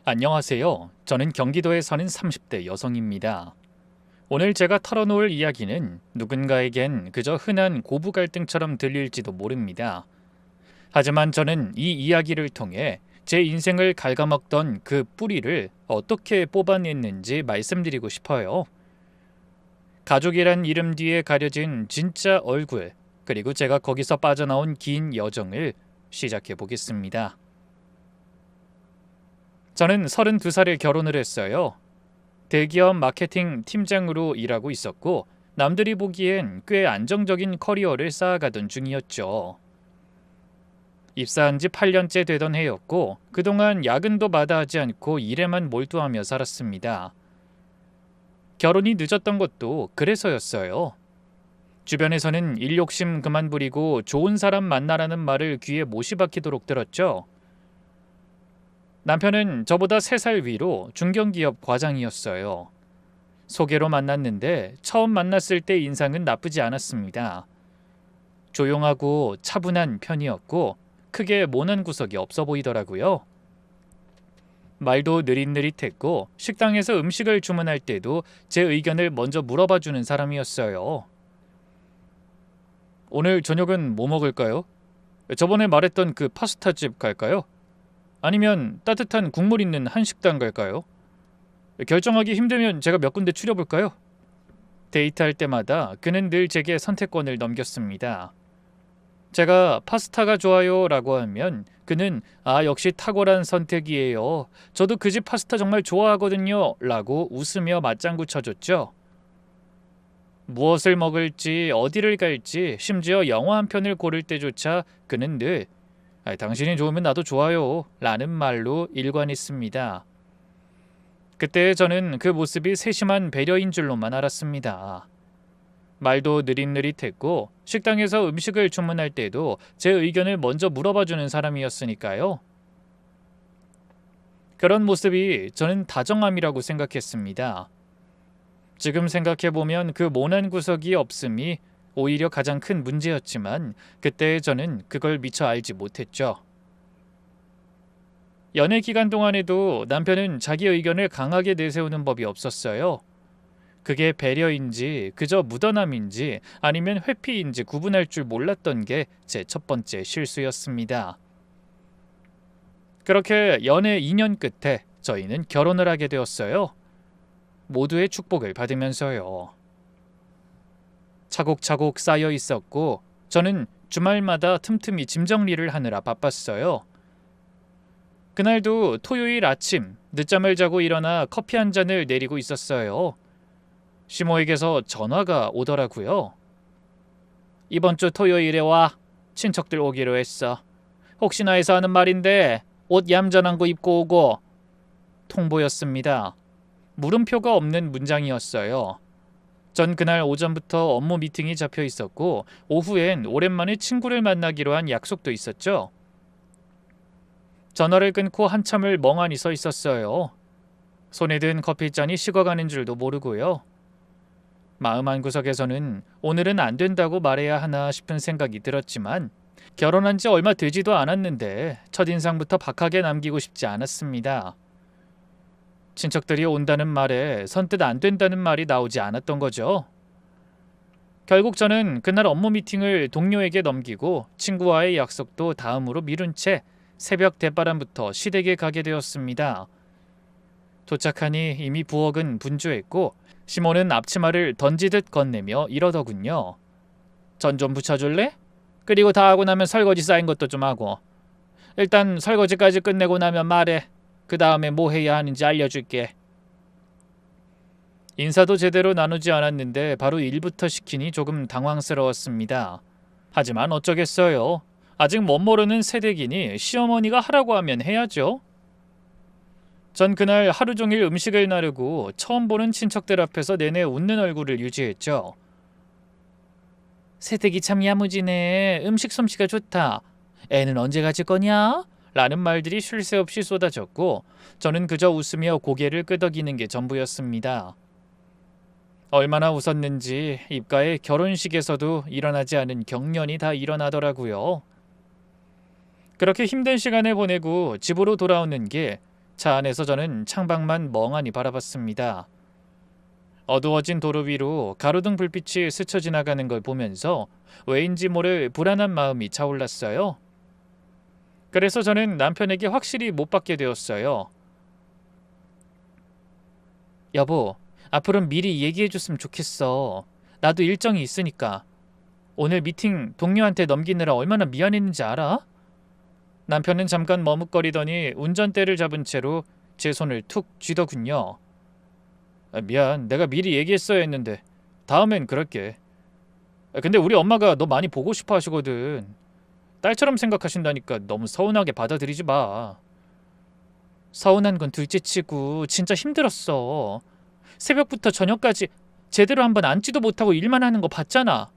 안녕하세요. 저는 경기도에 사는 30대 여성입니다. 오늘 제가 털어놓을 이야기는 누군가에겐 그저 흔한 고부 갈등처럼 들릴지도 모릅니다. 하지만 저는 이 이야기를 통해 제 인생을 갉아먹던 그 뿌리를 어떻게 뽑아냈는지 말씀드리고 싶어요. 가족이란 이름 뒤에 가려진 진짜 얼굴, 그리고 제가 거기서 빠져나온 긴 여정을 시작해 보겠습니다. 저는 32살에 결혼을 했어요. 대기업 마케팅 팀장으로 일하고 있었고 남들이 보기엔 꽤 안정적인 커리어를 쌓아가던 중이었죠. 입사한 지 8년째 되던 해였고 그동안 야근도 마다하지 않고 일에만 몰두하며 살았습니다. 결혼이 늦었던 것도 그래서였어요. 주변에서는 일 욕심 그만 부리고 좋은 사람 만나라는 말을 귀에 못이 박히도록 들었죠. 남편은 저보다 3살 위로 중견기업 과장이었어요. 소개로 만났는데 처음 만났을 때 인상은 나쁘지 않았습니다. 조용하고 차분한 편이었고 크게 모난 구석이 없어 보이더라고요. 말도 느릿느릿했고 식당에서 음식을 주문할 때도 제 의견을 먼저 물어봐주는 사람이었어요. 오늘 저녁은 뭐 먹을까요? 저번에 말했던 그 파스타집 갈까요? 아니면 따뜻한 국물 있는 한식당 갈까요? 결정하기 힘들면 제가 몇 군데 추려볼까요? 데이트할 때마다 그는 늘 제게 선택권을 넘겼습니다. 제가 파스타가 좋아요 라고 하면 그는 역시 탁월한 선택이에요. 저도 그 집 파스타 정말 좋아하거든요 라고 웃으며 맞장구 쳐줬죠. 무엇을 먹을지 어디를 갈지 심지어 영화 한 편을 고를 때조차 그는 늘 당신이 좋으면 나도 좋아요 라는 말로 일관했습니다. 그때 저는 그 모습이 세심한 배려인 줄로만 알았습니다. 말도 느릿느릿했고 식당에서 음식을 주문할 때도 제 의견을 먼저 물어봐주는 사람이었으니까요. 그런 모습이 저는 다정함이라고 생각했습니다. 지금 생각해보면 그 모난 구석이 없음이 오히려 가장 큰 문제였지만 그때 저는 그걸 미처 알지 못했죠. 연애 기간 동안에도 남편은 자기 의견을 강하게 내세우는 법이 없었어요. 그게 배려인지 그저 묻어남인지 아니면 회피인지 구분할 줄 몰랐던 게 제 첫 번째 실수였습니다. 그렇게 연애 2년 끝에 저희는 결혼을 하게 되었어요. 모두의 축복을 받으면서요. 차곡차곡 쌓여 있었고 저는 주말마다 틈틈이 짐 정리를 하느라 바빴어요. 그날도 토요일 아침 늦잠을 자고 일어나 커피 한 잔을 내리고 있었어요. 시모에게서 전화가 오더라고요. 이번 주 토요일에 와. 친척들 오기로 했어. 혹시나 해서 하는 말인데 옷 얌전한 거 입고 오고. 통보였습니다. 물음표가 없는 문장이었어요. 전 그날 오전부터 업무 미팅이 잡혀 있었고 오후엔 오랜만에 친구를 만나기로 한 약속도 있었죠. 전화를 끊고 한참을 멍하니 서 있었어요. 손에 든 커피잔이 식어가는 줄도 모르고요. 마음 한구석에서는 오늘은 안 된다고 말해야 하나 싶은 생각이 들었지만 결혼한 지 얼마 되지도 않았는데 첫인상부터 박하게 남기고 싶지 않았습니다. 친척들이 온다는 말에 선뜻 안 된다는 말이 나오지 않았던 거죠. 결국 저는 그날 업무 미팅을 동료에게 넘기고 친구와의 약속도 다음으로 미룬 채 새벽 대바람부터 시댁에 가게 되었습니다. 도착하니 이미 부엌은 분주했고 시모는 앞치마를 던지듯 건네며 이러더군요. 전 좀 붙여줄래? 그리고 다 하고 나면 설거지 쌓인 것도 좀 하고. 일단 설거지까지 끝내고 나면 말해. 그 다음에 뭐 해야 하는지 알려줄게. 인사도 제대로 나누지 않았는데 바로 일부터 시키니 조금 당황스러웠습니다. 하지만 어쩌겠어요. 아직 못 모르는 세대기니 시어머니가 하라고 하면 해야죠. 전 그날 하루 종일 음식을 나르고 처음 보는 친척들 앞에서 내내 웃는 얼굴을 유지했죠. 새댁이 참 야무지네. 음식 솜씨가 좋다. 애는 언제 가질 거냐? 라는 말들이 쉴 새 없이 쏟아졌고 저는 그저 웃으며 고개를 끄덕이는 게 전부였습니다. 얼마나 웃었는지 입가에 결혼식에서도 일어나지 않은 경련이 다 일어나더라고요. 그렇게 힘든 시간을 보내고 집으로 돌아오는 길 차 안에서 저는 창밖만 멍하니 바라봤습니다. 어두워진 도로 위로 가로등 불빛이 스쳐 지나가는 걸 보면서 왜인지 모를 불안한 마음이 차올랐어요. 그래서 저는 남편에게 확실히 못 받게 되었어요. 여보, 앞으로는 미리 얘기해줬으면 좋겠어. 나도 일정이 있으니까. 오늘 미팅 동료한테 넘기느라 얼마나 미안했는지 알아? 남편은 잠깐 머뭇거리더니 운전대를 잡은 채로 제 손을 툭 쥐더군요. 미안, 내가 미리 얘기했어야 했는데 다음엔 그럴게. 근데 우리 엄마가 너 많이 보고 싶어 하시거든. 딸처럼 생각하신다니까 너무 서운하게 받아들이지 마. 서운한 건 둘째치고 진짜 힘들었어. 새벽부터 저녁까지 제대로 한번 앉지도 못하고 일만 하는 거 봤잖아.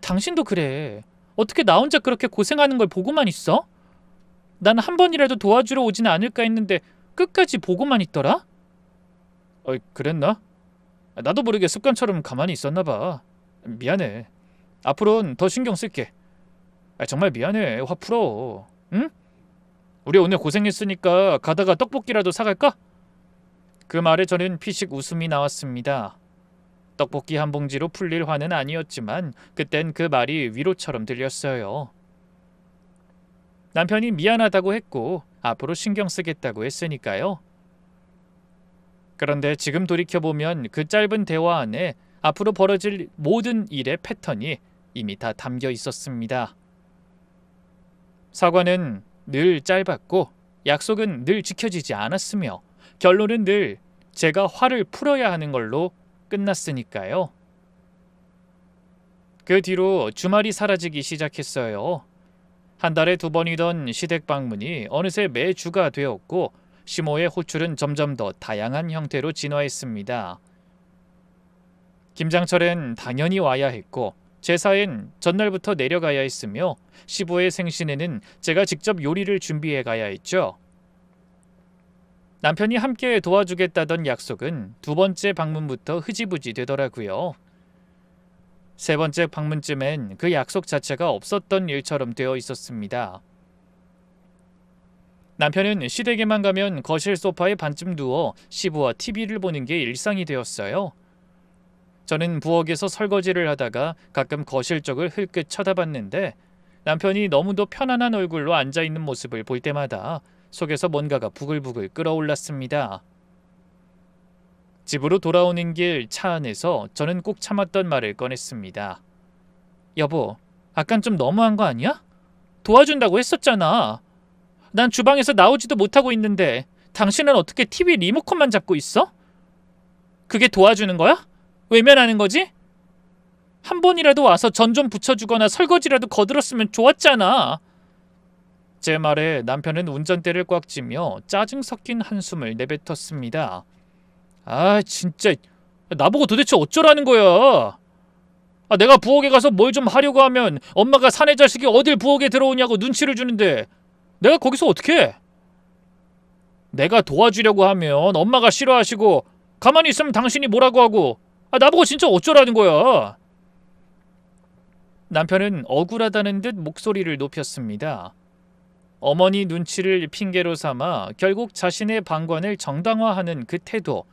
당신도 그래. 어떻게 나 혼자 그렇게 고생하는 걸 보고만 있어? 난 한 번이라도 도와주러 오지는 않을까 했는데 끝까지 보고만 있더라? 그랬나? 나도 모르게 습관처럼 가만히 있었나 봐. 미안해. 앞으로는 더 신경 쓸게. 정말 미안해. 화 풀어. 응? 우리 오늘 고생했으니까 가다가 떡볶이라도 사갈까? 그 말에 저는 피식 웃음이 나왔습니다. 떡볶이 한 봉지로 풀릴 화는 아니었지만 그땐 그 말이 위로처럼 들렸어요. 남편이 미안하다고 했고 앞으로 신경 쓰겠다고 했으니까요. 그런데 지금 돌이켜보면 그 짧은 대화 안에 앞으로 벌어질 모든 일의 패턴이 이미 다 담겨 있었습니다. 사과는 늘 짧았고 약속은 늘 지켜지지 않았으며 결론은 늘 제가 화를 풀어야 하는 걸로 끝났으니까요. 그 뒤로 주말이 사라지기 시작했어요. 한 달에 2번이던 시댁 방문이 어느새 매주가 되었고 시모의 호출은 점점 더 다양한 형태로 진화했습니다. 김장철엔 당연히 와야 했고 제사엔 전날부터 내려가야 했으며 시부의 생신에는 제가 직접 요리를 준비해 가야 했죠. 남편이 함께 도와주겠다던 약속은 2번째 방문부터 흐지부지 되더라고요. 3번째 방문쯤엔 그 약속 자체가 없었던 일처럼 되어 있었습니다. 남편은 시댁에만 가면 거실 소파에 반쯤 누워 시부와 TV를 보는 게 일상이 되었어요. 저는 부엌에서 설거지를 하다가 가끔 거실 쪽을 흘끗 쳐다봤는데 남편이 너무도 편안한 얼굴로 앉아있는 모습을 볼 때마다 속에서 뭔가가 부글부글 끓어올랐습니다. 집으로 돌아오는 길 차 안에서 저는 꼭 참았던 말을 꺼냈습니다. 여보, 아깐 좀 너무한 거 아니야? 도와준다고 했었잖아. 난 주방에서 나오지도 못하고 있는데 당신은 어떻게 TV 리모컨만 잡고 있어? 그게 도와주는 거야? 외면하는 거지? 한 번이라도 와서 전 좀 붙여주거나 설거지라도 거들었으면 좋았잖아. 제 말에 남편은 운전대를 꽉 쥐며 짜증 섞인 한숨을 내뱉었습니다. 아, 진짜 나보고 도대체 어쩌라는 거야? 내가 부엌에 가서 뭘 좀 하려고 하면 엄마가 사내 자식이 어딜 부엌에 들어오냐고 눈치를 주는데 내가 거기서 어떻게 해? 내가 도와주려고 하면 엄마가 싫어하시고 가만히 있으면 당신이 뭐라고 하고 나보고 진짜 어쩌라는 거야? 남편은 억울하다는 듯 목소리를 높였습니다. 어머니 눈치를 핑계로 삼아 결국 자신의 방관을 정당화하는 그 태도.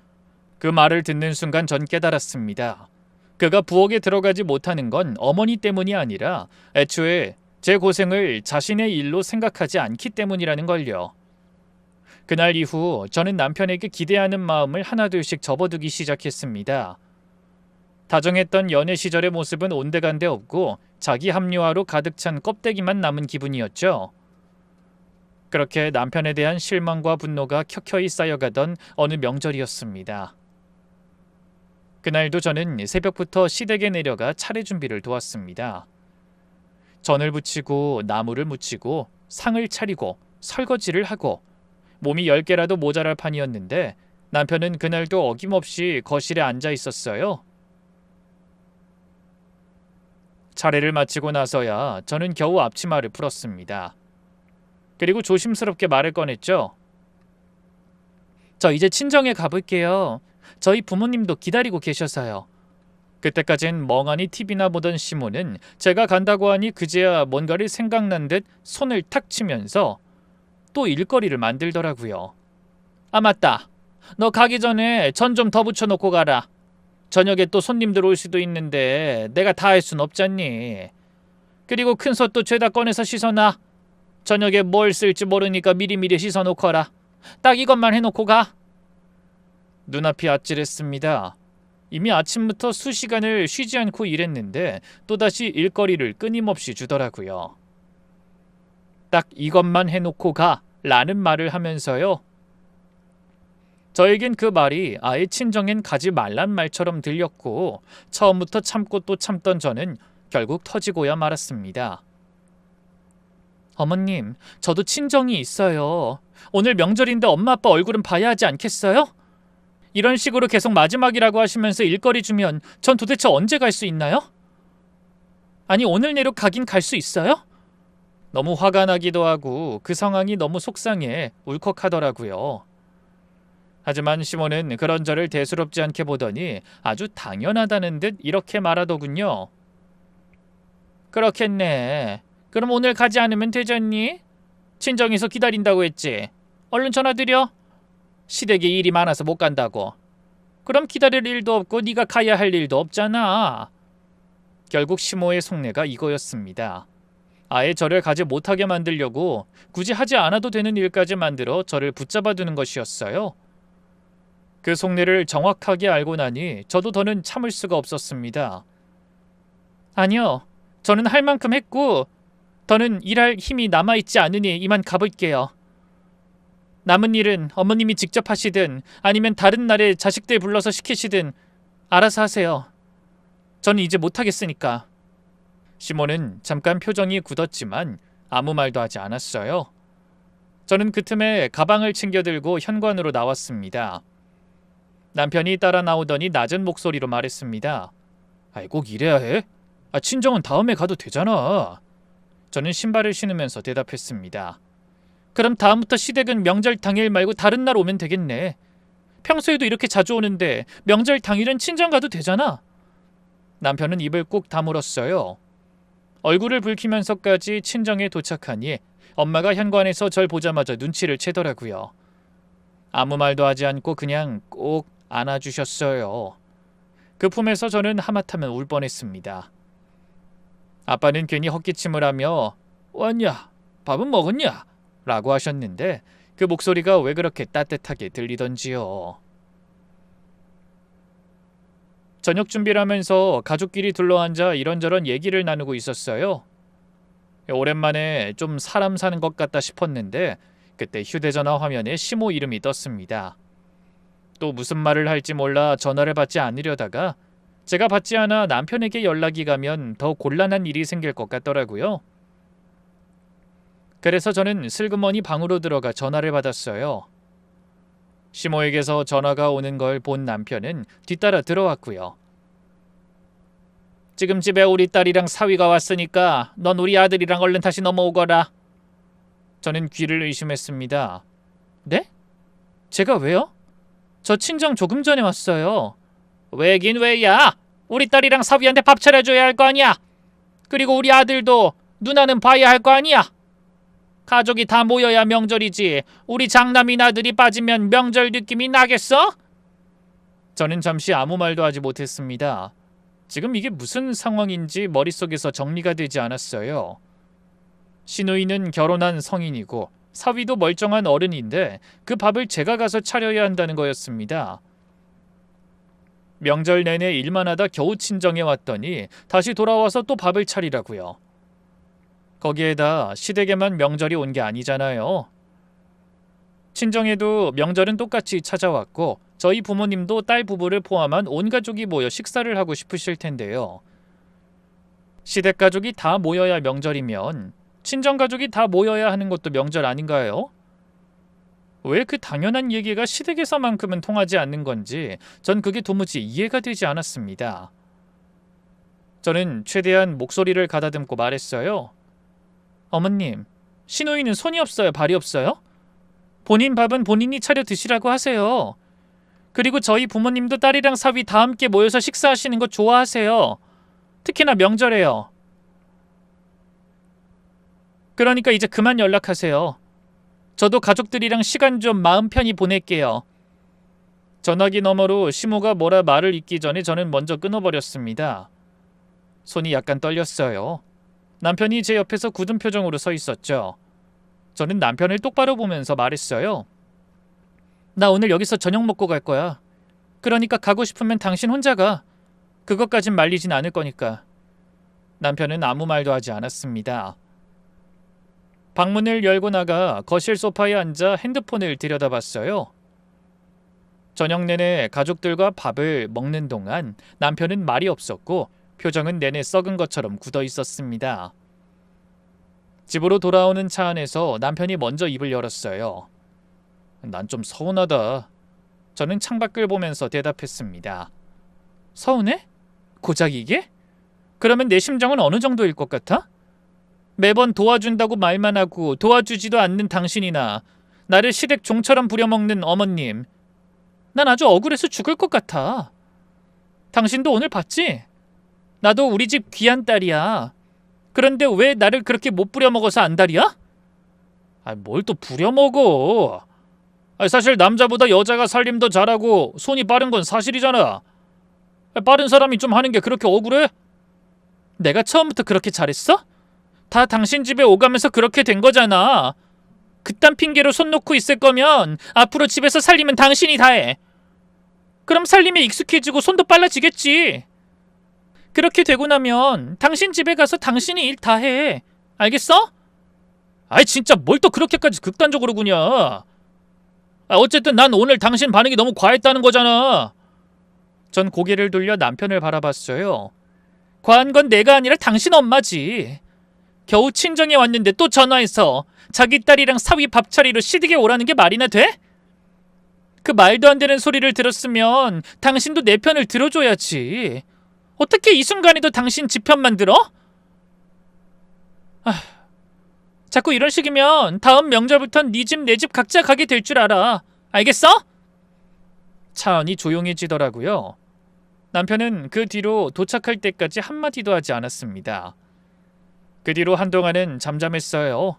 그 말을 듣는 순간 전 깨달았습니다. 그가 부엌에 들어가지 못하는 건 어머니 때문이 아니라 애초에 제 고생을 자신의 일로 생각하지 않기 때문이라는 걸요. 그날 이후 저는 남편에게 기대하는 마음을 하나둘씩 접어두기 시작했습니다. 다정했던 연애 시절의 모습은 온데간데 없고 자기 합리화로 가득 찬 껍데기만 남은 기분이었죠. 그렇게 남편에 대한 실망과 분노가 켜켜이 쌓여가던 어느 명절이었습니다. 그날도 저는 새벽부터 시댁에 내려가 차례 준비를 도왔습니다. 전을 부치고 나무를 묻히고 상을 차리고 설거지를 하고 몸이 10개라도 모자랄 판이었는데 남편은 그날도 어김없이 거실에 앉아 있었어요. 차례를 마치고 나서야 저는 겨우 앞치마를 풀었습니다. 그리고 조심스럽게 말을 꺼냈죠. 저 이제 친정에 가볼게요. 저희 부모님도 기다리고 계셔서요. 그때까진 멍하니 TV나 보던 시모는 제가 간다고 하니 그제야 뭔가를 생각난 듯 손을 탁 치면서 또 일거리를 만들더라고요. 아, 맞다. 너 가기 전에 전 좀 더 붙여놓고 가라. 저녁에 또 손님들 올 수도 있는데 내가 다 할 순 없잖니. 그리고 큰 솥도 죄다 꺼내서 씻어놔. 저녁에 뭘 쓸지 모르니까 미리미리 씻어놓거라. 딱 이것만 해놓고 가. 눈앞이 아찔했습니다. 이미 아침부터 수시간을 쉬지 않고 일했는데 또다시 일거리를 끊임없이 주더라고요. 딱 이것만 해놓고 가 라는 말을 하면서요. 저에겐 그 말이 아예 친정엔 가지 말란 말처럼 들렸고 처음부터 참고 또 참던 저는 결국 터지고야 말았습니다. 어머님, 저도 친정이 있어요. 오늘 명절인데 엄마 아빠 얼굴은 봐야 하지 않겠어요? 이런 식으로 계속 마지막이라고 하시면서 일거리 주면 전 도대체 언제 갈 수 있나요? 아니, 오늘 내로 가긴 갈 수 있어요? 너무 화가 나기도 하고 그 상황이 너무 속상해 울컥하더라고요. 하지만 시몬은 그런 저를 대수롭지 않게 보더니 아주 당연하다는 듯 이렇게 말하더군요. 그렇겠네. 그럼 오늘 가지 않으면 되잖니? 친정에서 기다린다고 했지. 얼른 전화 드려. 시댁에 일이 많아서 못 간다고. 그럼 기다릴 일도 없고 네가 가야 할 일도 없잖아. 결국 시모의 속내가 이거였습니다. 아예 저를 가지 못하게 만들려고 굳이 하지 않아도 되는 일까지 만들어 저를 붙잡아 두는 것이었어요. 그 속내를 정확하게 알고 나니 저도 더는 참을 수가 없었습니다. 아니요. 저는 할 만큼 했고 더는 일할 힘이 남아있지 않으니 이만 가볼게요. 남은 일은 어머님이 직접 하시든 아니면 다른 날에 자식들 불러서 시키시든 알아서 하세요. 저는 이제 못하겠으니까. 시몬은 잠깐 표정이 굳었지만 아무 말도 하지 않았어요. 저는 그 틈에 가방을 챙겨들고 현관으로 나왔습니다. 남편이 따라 나오더니 낮은 목소리로 말했습니다. 아이, 꼭 이래야 해? 친정은 다음에 가도 되잖아. 저는 신발을 신으면서 대답했습니다. 그럼 다음부터 시댁은 명절 당일 말고 다른 날 오면 되겠네. 평소에도 이렇게 자주 오는데 명절 당일은 친정 가도 되잖아. 남편은 입을 꾹 다물었어요. 얼굴을 붉히면서까지 친정에 도착하니 엄마가 현관에서 절 보자마자 눈치를 채더라고요. 아무 말도 하지 않고 그냥 꼭 안아주셨어요. 그 품에서 저는 하마터면 울 뻔했습니다. 아빠는 괜히 헛기침을 하며 왔냐? 밥은 먹었냐? 라고 하셨는데 그 목소리가 왜 그렇게 따뜻하게 들리던지요. 저녁 준비를 하면서 가족끼리 둘러앉아 이런저런 얘기를 나누고 있었어요. 오랜만에 좀 사람 사는 것 같다 싶었는데 그때 휴대전화 화면에 시모 이름이 떴습니다. 또 무슨 말을 할지 몰라 전화를 받지 않으려다가 제가 받지 않아 남편에게 연락이 가면 더 곤란한 일이 생길 것 같더라고요. 그래서 저는 슬그머니 방으로 들어가 전화를 받았어요. 시모에게서 전화가 오는 걸 본 남편은 뒤따라 들어왔고요. 지금 집에 우리 딸이랑 사위가 왔으니까 넌 우리 아들이랑 얼른 다시 넘어오거라. 저는 귀를 의심했습니다. 네? 제가 왜요? 저 친정 조금 전에 왔어요. 왜긴 왜야? 우리 딸이랑 사위한테 밥 차려줘야 할 거 아니야. 그리고 우리 아들도 누나는 봐야 할 거 아니야. 가족이 다 모여야 명절이지. 우리 장남인 아들이 빠지면 명절 느낌이 나겠어? 저는 잠시 아무 말도 하지 못했습니다. 지금 이게 무슨 상황인지 머릿속에서 정리가 되지 않았어요. 시누이는 결혼한 성인이고 사위도 멀쩡한 어른인데 그 밥을 제가 가서 차려야 한다는 거였습니다. 명절 내내 일만 하다 겨우 친정에 왔더니 다시 돌아와서 또 밥을 차리라고요. 거기에다 시댁에만 명절이 온 게 아니잖아요. 친정에도 명절은 똑같이 찾아왔고 저희 부모님도 딸 부부를 포함한 온 가족이 모여 식사를 하고 싶으실 텐데요. 시댁 가족이 다 모여야 명절이면 친정 가족이 다 모여야 하는 것도 명절 아닌가요? 왜 그 당연한 얘기가 시댁에서만큼은 통하지 않는 건지 전 그게 도무지 이해가 되지 않았습니다. 저는 최대한 목소리를 가다듬고 말했어요. 어머님, 시누이는 손이 없어요, 발이 없어요? 본인 밥은 본인이 차려 드시라고 하세요. 그리고 저희 부모님도 딸이랑 사위 다 함께 모여서 식사하시는 거 좋아하세요. 특히나 명절에요. 그러니까 이제 그만 연락하세요. 저도 가족들이랑 시간 좀 마음 편히 보낼게요. 전화기 너머로 시모가 뭐라 말을 잇기 전에 저는 먼저 끊어버렸습니다. 손이 약간 떨렸어요. 남편이 제 옆에서 굳은 표정으로 서 있었죠. 저는 남편을 똑바로 보면서 말했어요. 나 오늘 여기서 저녁 먹고 갈 거야. 그러니까 가고 싶으면 당신 혼자 가. 그것까진 말리진 않을 거니까. 남편은 아무 말도 하지 않았습니다. 방문을 열고 나가 거실 소파에 앉아 핸드폰을 들여다봤어요. 저녁 내내 가족들과 밥을 먹는 동안 남편은 말이 없었고 표정은 내내 썩은 것처럼 굳어 있었습니다. 집으로 돌아오는 차 안에서 남편이 먼저 입을 열었어요. 난 좀 서운하다. 저는 창밖을 보면서 대답했습니다. 서운해? 고작 이게? 그러면 내 심정은 어느 정도일 것 같아? 매번 도와준다고 말만 하고 도와주지도 않는 당신이나 나를 시댁 종처럼 부려먹는 어머님. 난 아주 억울해서 죽을 것 같아. 당신도 오늘 봤지? 나도 우리 집 귀한 딸이야. 그런데 왜 나를 그렇게 못 부려먹어서 안달이야? 뭘 또 부려먹어. 사실 남자보다 여자가 살림 더 잘하고 손이 빠른 건 사실이잖아. 빠른 사람이 좀 하는 게 그렇게 억울해? 내가 처음부터 그렇게 잘했어? 다 당신 집에 오가면서 그렇게 된 거잖아. 그딴 핑계로 손 놓고 있을 거면 앞으로 집에서 살림은 당신이 다 해. 그럼 살림에 익숙해지고 손도 빨라지겠지. 그렇게 되고 나면 당신 집에 가서 당신이 일 다 해. 알겠어? 진짜 뭘 또 그렇게까지 극단적으로 구냐. 어쨌든 난 오늘 당신 반응이 너무 과했다는 거잖아. 전 고개를 돌려 남편을 바라봤어요. 과한 건 내가 아니라 당신 엄마지. 겨우 친정에 왔는데 또 전화해서 자기 딸이랑 사위 밥 차리러 시댁에 오라는 게 말이나 돼? 그 말도 안 되는 소리를 들었으면 당신도 내 편을 들어줘야지. 어떻게 이 순간에도 당신 지 편만 들어? 자꾸 이런 식이면 다음 명절부턴 네 집 내 집 각자 가게 될 줄 알아. 알겠어? 차 안이 조용해지더라고요. 남편은 그 뒤로 도착할 때까지 한마디도 하지 않았습니다. 그 뒤로 한동안은 잠잠했어요.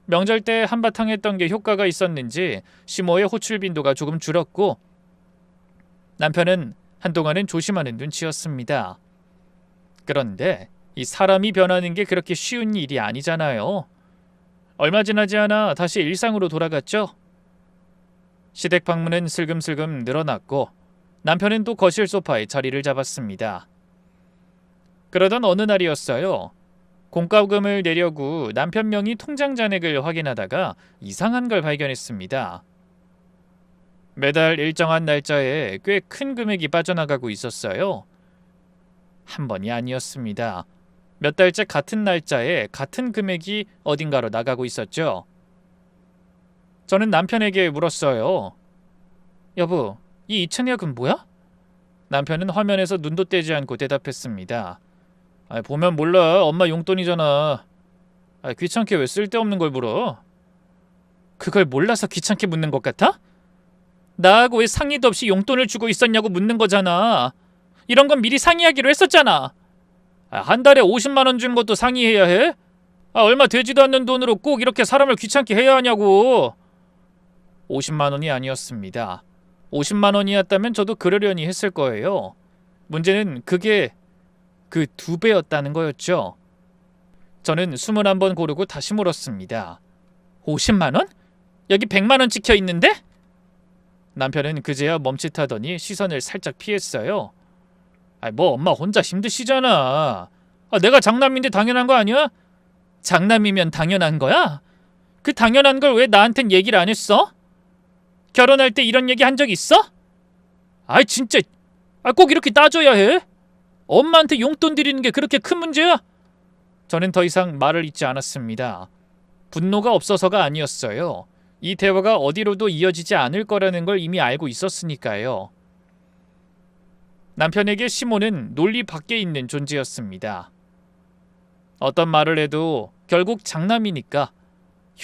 명절 때 한바탕 했던 게 효과가 있었는지 시모의 호출 빈도가 조금 줄었고 남편은 한동안은 조심하는 눈치였습니다. 그런데 이 사람이 변하는 게 그렇게 쉬운 일이 아니잖아요. 얼마 지나지 않아 다시 일상으로 돌아갔죠. 시댁 방문은 슬금슬금 늘어났고 남편은 또 거실 소파에 자리를 잡았습니다. 그러던 어느 날이었어요. 공과금을 내려고 남편 명의 통장 잔액을 확인하다가 이상한 걸 발견했습니다. 매달 일정한 날짜에 꽤 큰 금액이 빠져나가고 있었어요. 한 번이 아니었습니다. 몇 달째 같은 날짜에 같은 금액이 어딘가로 나가고 있었죠. 저는 남편에게 물었어요. 여보, 이 2,000예약은 뭐야? 남편은 화면에서 눈도 떼지 않고 대답했습니다. 보면 몰라. 엄마 용돈이잖아. 귀찮게 왜 쓸데없는 걸 물어? 그걸 몰라서 귀찮게 묻는 것 같아? 나하고 왜 상의도 없이 용돈을 주고 있었냐고 묻는 거잖아. 이런 건 미리 상의하기로 했었잖아. 한 달에 50만 원 주는 것도 상의해야 해? 얼마 되지도 않는 돈으로 꼭 이렇게 사람을 귀찮게 해야 하냐고. 50만 원이 아니었습니다. 50만 원이었다면 저도 그러려니 했을 거예요. 문제는 그게 그 2배였다는 거였죠. 저는 21번 고르고 다시 물었습니다. 50만 원? 여기 100만 원 찍혀 있는데? 남편은 그제야 멈칫하더니 시선을 살짝 피했어요. 뭐 엄마 혼자 힘드시잖아. 내가 장남인데 당연한 거 아니야? 장남이면 당연한 거야? 그 당연한 걸 왜 나한텐 얘기를 안 했어? 결혼할 때 이런 얘기 한 적 있어? 진짜 꼭 이렇게 따져야 해? 엄마한테 용돈 드리는 게 그렇게 큰 문제야? 저는 더 이상 말을 잇지 않았습니다. 분노가 없어서가 아니었어요. 이 대화가 어디로도 이어지지 않을 거라는 걸 이미 알고 있었으니까요. 남편에게 시모는 논리 밖에 있는 존재였습니다. 어떤 말을 해도 결국 장남이니까,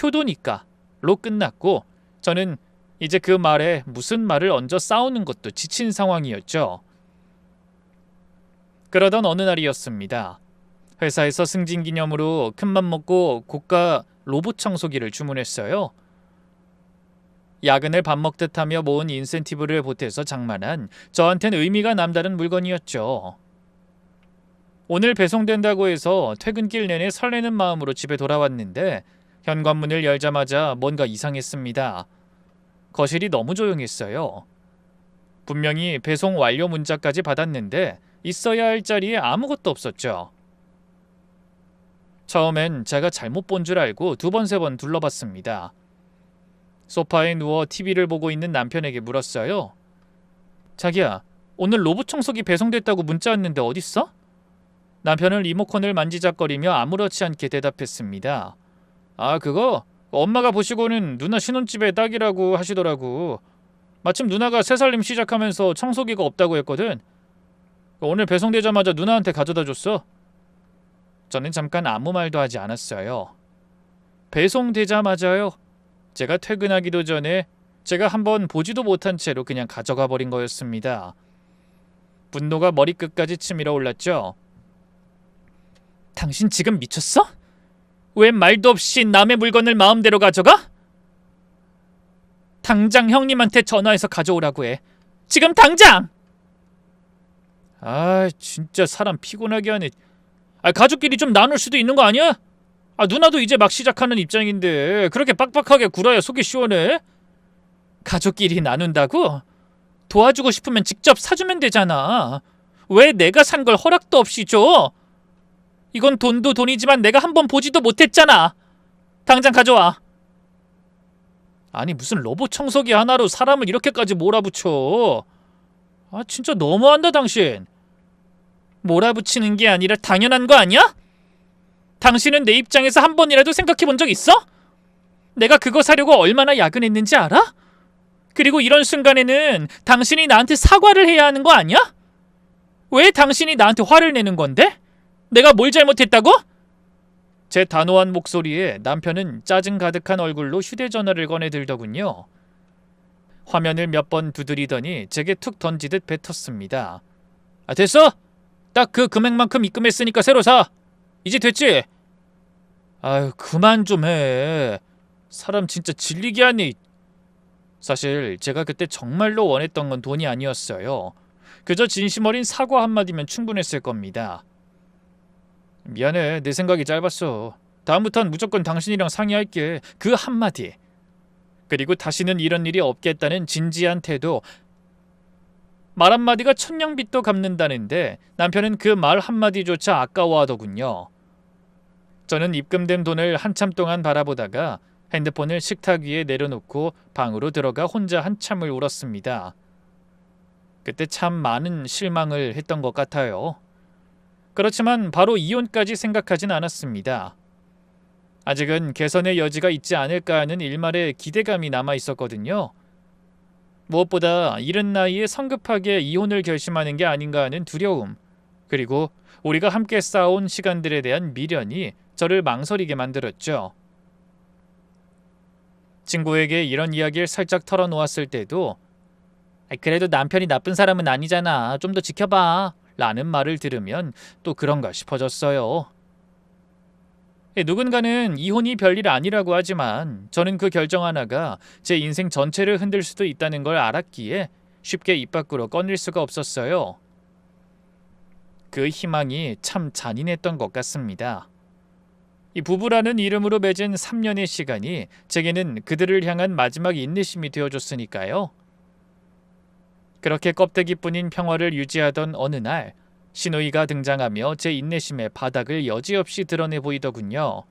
효도니까로 끝났고 저는 이제 그 말에 무슨 말을 얹어 싸우는 것도 지친 상황이었죠. 그러던 어느 날이었습니다. 회사에서 승진 기념으로 큰맘 먹고 고가 로봇 청소기를 주문했어요. 야근을 밥 먹듯 하며 모은 인센티브를 보태서 장만한 저한텐 의미가 남다른 물건이었죠. 오늘 배송된다고 해서 퇴근길 내내 설레는 마음으로 집에 돌아왔는데 현관문을 열자마자 뭔가 이상했습니다. 거실이 너무 조용했어요. 분명히 배송 완료 문자까지 받았는데 있어야 할 자리에 아무것도 없었죠. 처음엔 제가 잘못 본 줄 알고 2번, 3번 둘러봤습니다. 소파에 누워 TV를 보고 있는 남편에게 물었어요. 자기야, 오늘 로봇 청소기 배송됐다고 문자 왔는데 어딨어? 남편은 리모컨을 만지작거리며 아무렇지 않게 대답했습니다. 아, 그거? 엄마가 보시고는 누나 신혼집에 딱이라고 하시더라고. 마침 누나가 새살림 시작하면서 청소기가 없다고 했거든. 오늘 배송되자마자 누나한테 가져다 줬어. 저는 잠깐 아무 말도 하지 않았어요. 배송되자마자요? 제가 퇴근하기도 전에 제가 한번 보지도 못한 채로 그냥 가져가 버린 거였습니다. 분노가 머리끝까지 치밀어 올랐죠. 당신 지금 미쳤어? 왜 말도 없이 남의 물건을 마음대로 가져가? 당장 형님한테 전화해서 가져오라고 해. 지금 당장! 아, 진짜 사람 피곤하게 하네. 가족끼리 좀 나눌 수도 있는 거 아니야? 누나도 이제 막 시작하는 입장인데 그렇게 빡빡하게 굴어야 속이 시원해? 가족끼리 나눈다고? 도와주고 싶으면 직접 사주면 되잖아. 왜 내가 산 걸 허락도 없이 줘? 이건 돈도 돈이지만 내가 한번 보지도 못했잖아. 당장 가져와. 아니, 무슨 로봇 청소기 하나로 사람을 이렇게까지 몰아붙여. 진짜 너무한다 당신. 몰아붙이는 게 아니라 당연한 거 아니야? 당신은 내 입장에서 한 번이라도 생각해 본 적 있어? 내가 그거 사려고 얼마나 야근했는지 알아? 그리고 이런 순간에는 당신이 나한테 사과를 해야 하는 거 아니야? 왜 당신이 나한테 화를 내는 건데? 내가 뭘 잘못했다고? 제 단호한 목소리에 남편은 짜증 가득한 얼굴로 휴대전화를 꺼내 들더군요. 화면을 몇 번 두드리더니 제게 툭 던지듯 뱉었습니다. 됐어? 딱 그 금액만큼 입금했으니까 새로 사. 이제 됐지? 아유, 그만 좀 해. 사람 진짜 질리게 하네. 사실 제가 그때 정말로 원했던 건 돈이 아니었어요. 그저 진심 어린 사과 한마디면 충분했을 겁니다. 미안해, 내 생각이 짧았어. 다음부턴 무조건 당신이랑 상의할게. 그 한마디. 그리고 다시는 이런 일이 없겠다는 진지한 태도. 말 한마디가 천냥빚도 갚는다는데 남편은 그 말 한마디조차 아까워하더군요. 저는 입금된 돈을 한참 동안 바라보다가 핸드폰을 식탁 위에 내려놓고 방으로 들어가 혼자 한참을 울었습니다. 그때 참 많은 실망을 했던 것 같아요. 그렇지만 바로 이혼까지 생각하진 않았습니다. 아직은 개선의 여지가 있지 않을까 하는 일말의 기대감이 남아 있었거든요. 무엇보다 이른 나이에 성급하게 이혼을 결심하는 게 아닌가 하는 두려움, 그리고 우리가 함께 쌓아온 시간들에 대한 미련이 저를 망설이게 만들었죠. 친구에게 이런 이야기를 살짝 털어놓았을 때도 그래도 남편이 나쁜 사람은 아니잖아. 좀 더 지켜봐. 라는 말을 들으면 또 그런가 싶어졌어요. 누군가는 이혼이 별일 아니라고 하지만 저는 그 결정 하나가 제 인생 전체를 흔들 수도 있다는 걸 알았기에 쉽게 입 밖으로 꺼낼 수가 없었어요. 그 희망이 참 잔인했던 것 같습니다. 이 부부라는 이름으로 맺은 3년의 시간이 제게는 그들을 향한 마지막 인내심이 되어줬으니까요. 그렇게 껍데기뿐인 평화를 유지하던 어느 날 시누이가 등장하며 제 인내심의 바닥을 여지없이 드러내 보이더군요.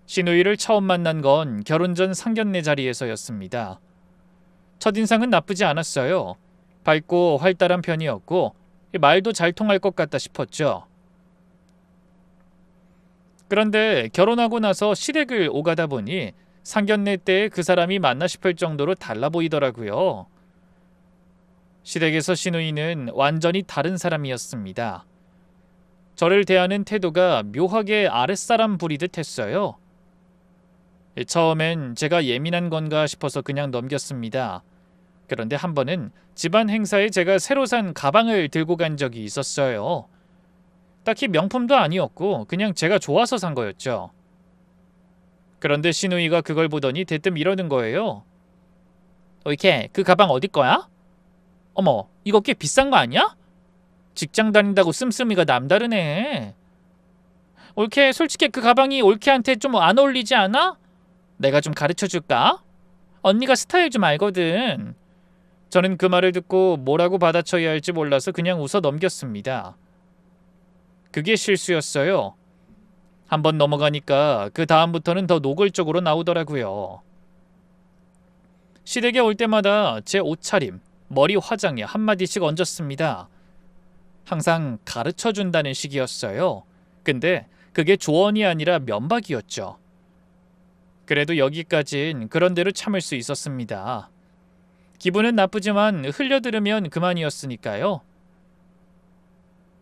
시누이를 처음 만난 건 결혼 전 상견례 자리에서였습니다. 첫인상은 나쁘지 않았어요. 밝고 활달한 편이었고 말도 잘 통할 것 같다 싶었죠. 그런데 결혼하고 나서 시댁을 오가다 보니 상견례 때 그 사람이 맞나 싶을 정도로 달라 보이더라고요. 시댁에서 시누이는 완전히 다른 사람이었습니다. 저를 대하는 태도가 묘하게 아랫사람 부리듯 했어요. 처음엔 제가 예민한 건가 싶어서 그냥 넘겼습니다. 그런데 한 번은 집안 행사에 제가 새로 산 가방을 들고 간 적이 있었어요. 딱히 명품도 아니었고 그냥 제가 좋아서 산 거였죠. 그런데 신우이가 그걸 보더니 대뜸 이러는 거예요. 이렇게 그 가방 어디 거야? 어머, 이거 꽤 비싼 거 아니야? 직장 다닌다고 씀씀이가 남다르네. 올케, 솔직히 그 가방이 올케한테 좀 안 어울리지 않아? 내가 좀 가르쳐 줄까? 언니가 스타일 좀 알거든. 저는 그 말을 듣고 뭐라고 받아쳐야 할지 몰라서 그냥 웃어 넘겼습니다. 그게 실수였어요. 한번 넘어가니까 그 다음부터는 더 노골적으로 나오더라고요. 시댁에 올 때마다 제 옷차림, 머리 화장에 한마디씩 얹었습니다. 항상 가르쳐준다는 식이었어요. 근데 그게 조언이 아니라 면박이었죠. 그래도 여기까진 그런대로 참을 수 있었습니다. 기분은 나쁘지만 흘려들으면 그만이었으니까요.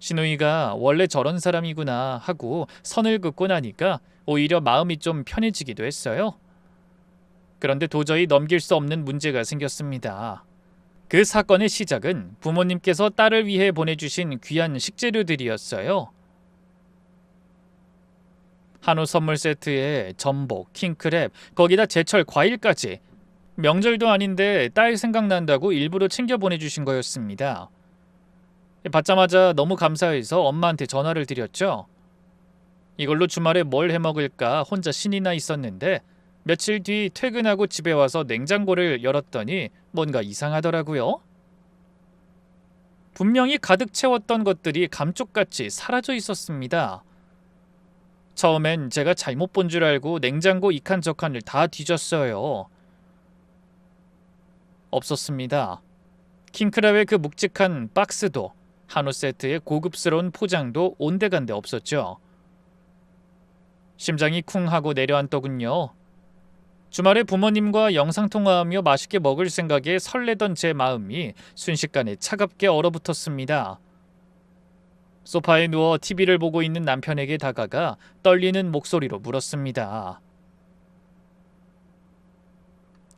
신우이가 원래 저런 사람이구나 하고 선을 긋고 나니까 오히려 마음이 좀 편해지기도 했어요. 그런데 도저히 넘길 수 없는 문제가 생겼습니다. 그 사건의 시작은 부모님께서 딸을 위해 보내주신 귀한 식재료들이었어요. 한우 선물 세트에 전복, 킹크랩, 거기다 제철 과일까지. 명절도 아닌데 딸 생각난다고 일부러 챙겨 보내주신 거였습니다. 받자마자 너무 감사해서 엄마한테 전화를 드렸죠. 이걸로 주말에 뭘 해먹을까 혼자 신이 나 있었는데 며칠 뒤 퇴근하고 집에 와서 냉장고를 열었더니 뭔가 이상하더라고요. 분명히 가득 채웠던 것들이 감쪽같이 사라져 있었습니다. 처음엔 제가 잘못 본 줄 알고 냉장고 이칸저칸을 다 뒤졌어요. 없었습니다. 킹크랩의 그 묵직한 박스도 한우 세트의 고급스러운 포장도 온데간데 없었죠. 심장이 쿵 하고 내려앉더군요. 주말에 부모님과 영상통화하며 맛있게 먹을 생각에 설레던 제 마음이 순식간에 차갑게 얼어붙었습니다. 소파에 누워 TV를 보고 있는 남편에게 다가가 떨리는 목소리로 물었습니다.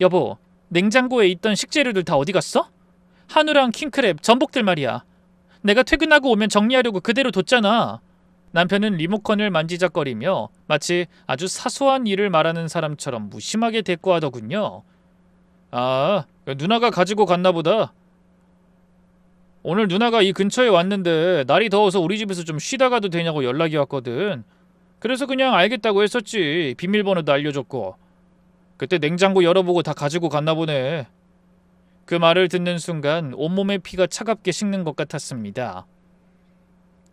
여보, 냉장고에 있던 식재료들 다 어디 갔어? 한우랑 킹크랩, 전복들 말이야. 내가 퇴근하고 오면 정리하려고 그대로 뒀잖아. 남편은 리모컨을 만지작거리며 마치 아주 사소한 일을 말하는 사람처럼 무심하게 대꾸하더군요. 아, 누나가 가지고 갔나 보다. 오늘 누나가 이 근처에 왔는데 날이 더워서 우리 집에서 좀 쉬다 가도 되냐고 연락이 왔거든. 그래서 그냥 알겠다고 했었지. 비밀번호도 알려줬고. 그때 냉장고 열어보고 다 가지고 갔나 보네. 그 말을 듣는 순간 온몸의 피가 차갑게 식는 것 같았습니다.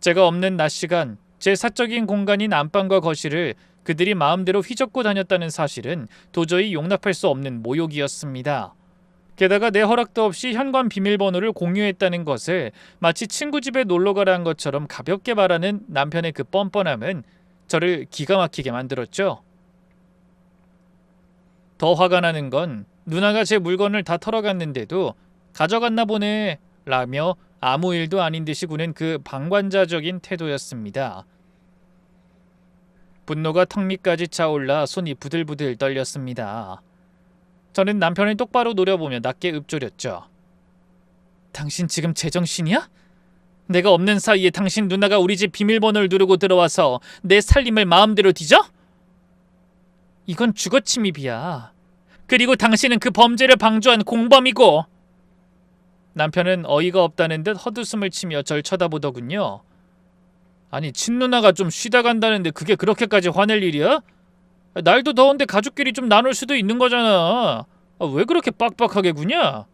제가 없는 낮 시간, 제 사적인 공간인 안방과 거실을 그들이 마음대로 휘젓고 다녔다는 사실은 도저히 용납할 수 없는 모욕이었습니다. 게다가 내 허락도 없이 현관 비밀번호를 공유했다는 것을 마치 친구 집에 놀러가라는 것처럼 가볍게 말하는 남편의 그 뻔뻔함은 저를 기가 막히게 만들었죠. 더 화가 나는 건 누나가 제 물건을 다 털어갔는데도 가져갔나 보네 라며 아무 일도 아닌 듯이 구는 그 방관자적인 태도였습니다. 분노가 턱 밑까지 차올라 손이 부들부들 떨렸습니다. 저는 남편을 똑바로 노려보며 낮게 읊조렸죠. 당신 지금 제정신이야? 내가 없는 사이에 당신 누나가 우리 집 비밀번호를 누르고 들어와서 내 살림을 마음대로 뒤져? 이건 주거침입이야. 그리고 당신은 그 범죄를 방조한 공범이고. 남편은 어이가 없다는 듯 헛웃음을 치며 절 쳐다보더군요. 아니, 친누나가 좀 쉬다 간다는데 그게 그렇게까지 화낼 일이야? 날도 더운데 가족끼리 좀 나눌 수도 있는 거잖아. 왜 그렇게 빡빡하게 구냐?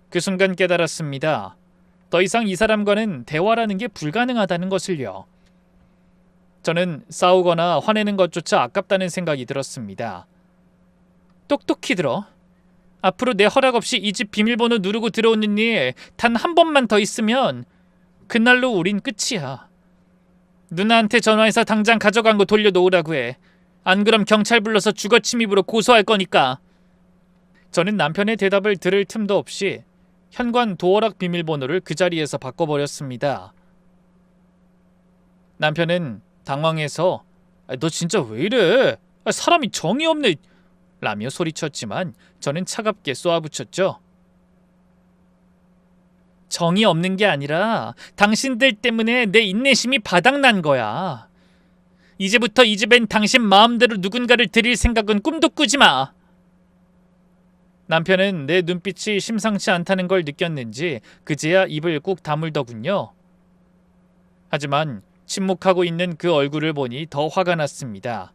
그 순간 깨달았습니다. 더 이상 이 사람과는 대화라는 게 불가능하다는 것을요. 저는 싸우거나 화내는 것조차 아깝다는 생각이 들었습니다. 똑똑히 들어. 앞으로 내 허락 없이 이 집 비밀번호 누르고 들어오는 일 단 한 번만 더 있으면 그날로 우린 끝이야. 누나한테 전화해서 당장 가져간 거 돌려놓으라고 해. 안 그럼 경찰 불러서 주거침입으로 고소할 거니까. 저는 남편의 대답을 들을 틈도 없이 현관 도어락 비밀번호를 그 자리에서 바꿔버렸습니다. 남편은 당황해서 너 진짜 왜 이래? 사람이 정이 없네 라며 소리쳤지만 저는 차갑게 쏘아붙였죠. 정이 없는 게 아니라 당신들 때문에 내 인내심이 바닥난 거야. 이제부터 이 집엔 당신 마음대로 누군가를 들일 생각은 꿈도 꾸지 마. 남편은 내 눈빛이 심상치 않다는 걸 느꼈는지 그제야 입을 꾹 다물더군요. 하지만 침묵하고 있는 그 얼굴을 보니 더 화가 났습니다.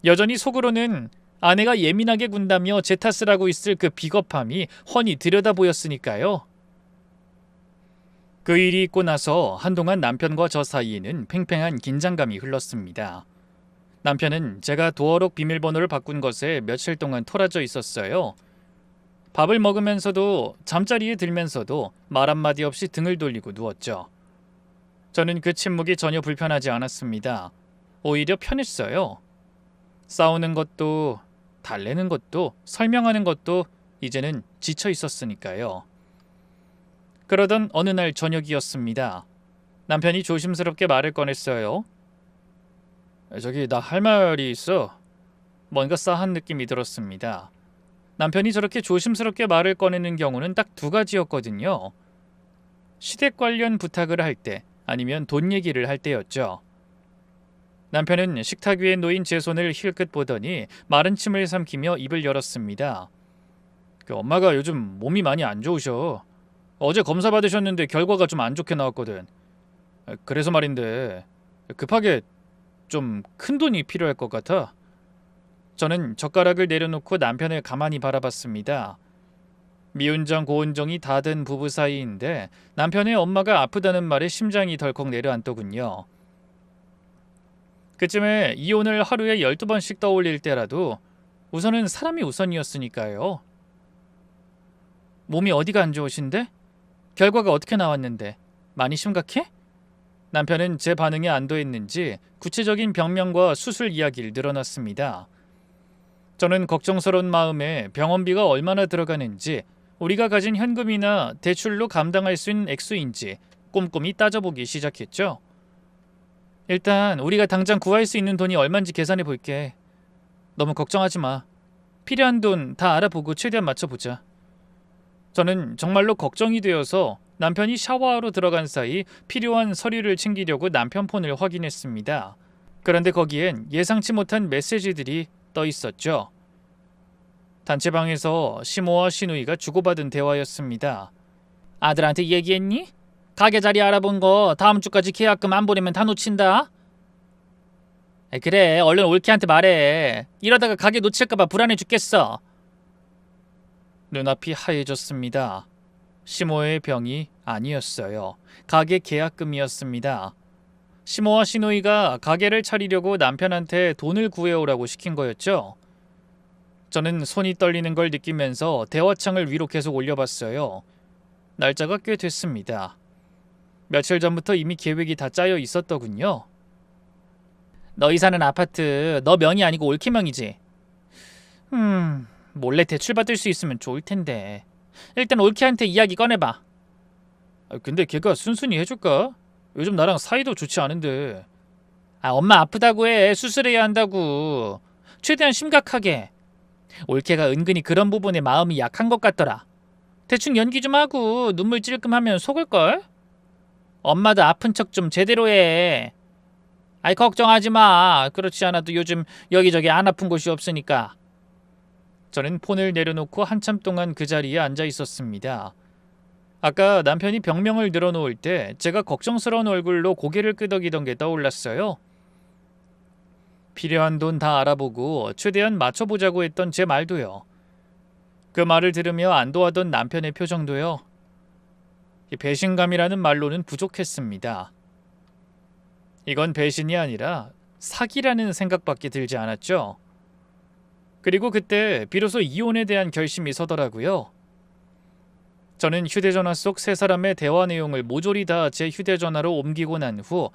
여전히 속으로는 아내가 예민하게 군다며 제 탓을 하고 있을 그 비겁함이 훤히 들여다 보였으니까요. 그 일이 있고 나서 한동안 남편과 저 사이에는 팽팽한 긴장감이 흘렀습니다. 남편은 제가 도어록 비밀번호를 바꾼 것에 며칠 동안 토라져 있었어요. 밥을 먹으면서도 잠자리에 들면서도 말 한마디 없이 등을 돌리고 누웠죠. 저는 그 침묵이 전혀 불편하지 않았습니다. 오히려 편했어요. 싸우는 것도, 달래는 것도, 설명하는 것도 이제는 지쳐 있었으니까요. 그러던 어느 날 저녁이었습니다. 남편이 조심스럽게 말을 꺼냈어요. 저기 나 할 말이 있어. 뭔가 싸한 느낌이 들었습니다. 남편이 저렇게 조심스럽게 말을 꺼내는 경우는 딱 두 가지였거든요. 시댁 관련 부탁을 할 때, 아니면 돈 얘기를 할 때였죠. 남편은 식탁 위에 놓인 제 손을 힐끗 보더니 마른 침을 삼키며 입을 열었습니다. 엄마가 요즘 몸이 많이 안 좋으셔. 어제 검사 받으셨는데 결과가 좀 안 좋게 나왔거든. 그래서 말인데 급하게 좀 큰 돈이 필요할 것 같아. 저는 젓가락을 내려놓고 남편을 가만히 바라봤습니다. 미운정 고운정이 다 된 부부 사이인데 남편의 엄마가 아프다는 말에 심장이 덜컥 내려앉더군요. 그쯤에 이혼을 하루에 12번씩 떠올릴 때라도 우선은 사람이 우선이었으니까요. 몸이 어디가 안 좋으신데? 결과가 어떻게 나왔는데? 많이 심각해? 남편은 제 반응에 안도했는지 구체적인 병명과 수술 이야기를 늘어놨습니다. 저는 걱정스러운 마음에 병원비가 얼마나 들어가는지, 우리가 가진 현금이나 대출로 감당할 수 있는 액수인지 꼼꼼히 따져보기 시작했죠. 일단 우리가 당장 구할 수 있는 돈이 얼마인지 계산해 볼게. 너무 걱정하지 마. 필요한 돈 다 알아보고 최대한 맞춰보자. 저는 정말로 걱정이 되어서 남편이 샤워하러 들어간 사이 필요한 서류를 챙기려고 남편 폰을 확인했습니다. 그런데 거기엔 예상치 못한 메시지들이 떠 있었죠. 단체방에서 시모와 시누이가 주고받은 대화였습니다. 아들한테 얘기했니? 가게 자리 알아본 거 다음 주까지 계약금 안 보내면 다 놓친다. 그래, 얼른 올케한테 말해. 이러다가 가게 놓칠까봐 불안해 죽겠어. 눈앞이 하얘졌습니다. 시모의 병이 아니었어요. 가게 계약금이었습니다. 시모와 시누이가 가게를 차리려고 남편한테 돈을 구해오라고 시킨 거였죠. 저는 손이 떨리는 걸 느끼면서 대화창을 위로 계속 올려봤어요. 날짜가 꽤 됐습니다. 며칠 전부터 이미 계획이 다 짜여 있었더군요. 너희 사는 아파트 너 명이 아니고 올케 명이지? 몰래 대출받을 수 있으면 좋을 텐데. 일단 올케한테 이야기 꺼내봐. 근데 걔가 순순히 해줄까? 요즘 나랑 사이도 좋지 않은데. 엄마 아프다고 해. 수술해야 한다고. 최대한 심각하게. 올케가 은근히 그런 부분에 마음이 약한 것 같더라. 대충 연기 좀 하고 눈물 찔끔하면 속을걸? 엄마도 아픈 척 좀 제대로 해. 걱정하지 마. 그렇지 않아도 요즘 여기저기 안 아픈 곳이 없으니까. 저는 폰을 내려놓고 한참 동안 그 자리에 앉아 있었습니다. 아까 남편이 병명을 늘어놓을 때 제가 걱정스러운 얼굴로 고개를 끄덕이던 게 떠올랐어요. 필요한 돈 다 알아보고 최대한 맞춰보자고 했던 제 말도요. 그 말을 들으며 안도하던 남편의 표정도요. 배신감이라는 말로는 부족했습니다. 이건 배신이 아니라 사기라는 생각밖에 들지 않았죠. 그리고 그때 비로소 이혼에 대한 결심이 서더라고요. 저는 휴대전화 속 세 사람의 대화 내용을 모조리 다 제 휴대전화로 옮기고 난 후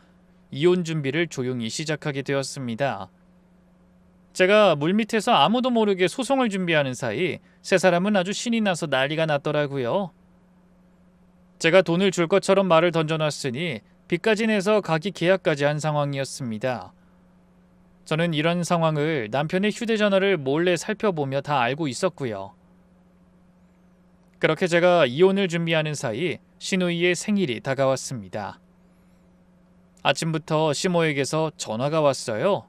이혼 준비를 조용히 시작하게 되었습니다. 제가 물밑에서 아무도 모르게 소송을 준비하는 사이 세 사람은 아주 신이 나서 난리가 났더라고요. 제가 돈을 줄 것처럼 말을 던져놨으니 빚까지 내서 가기 계약까지 한 상황이었습니다. 저는 이런 상황을 남편의 휴대전화를 몰래 살펴보며 다 알고 있었고요. 그렇게 제가 이혼을 준비하는 사이 시누이의 생일이 다가왔습니다. 아침부터 시모에게서 전화가 왔어요.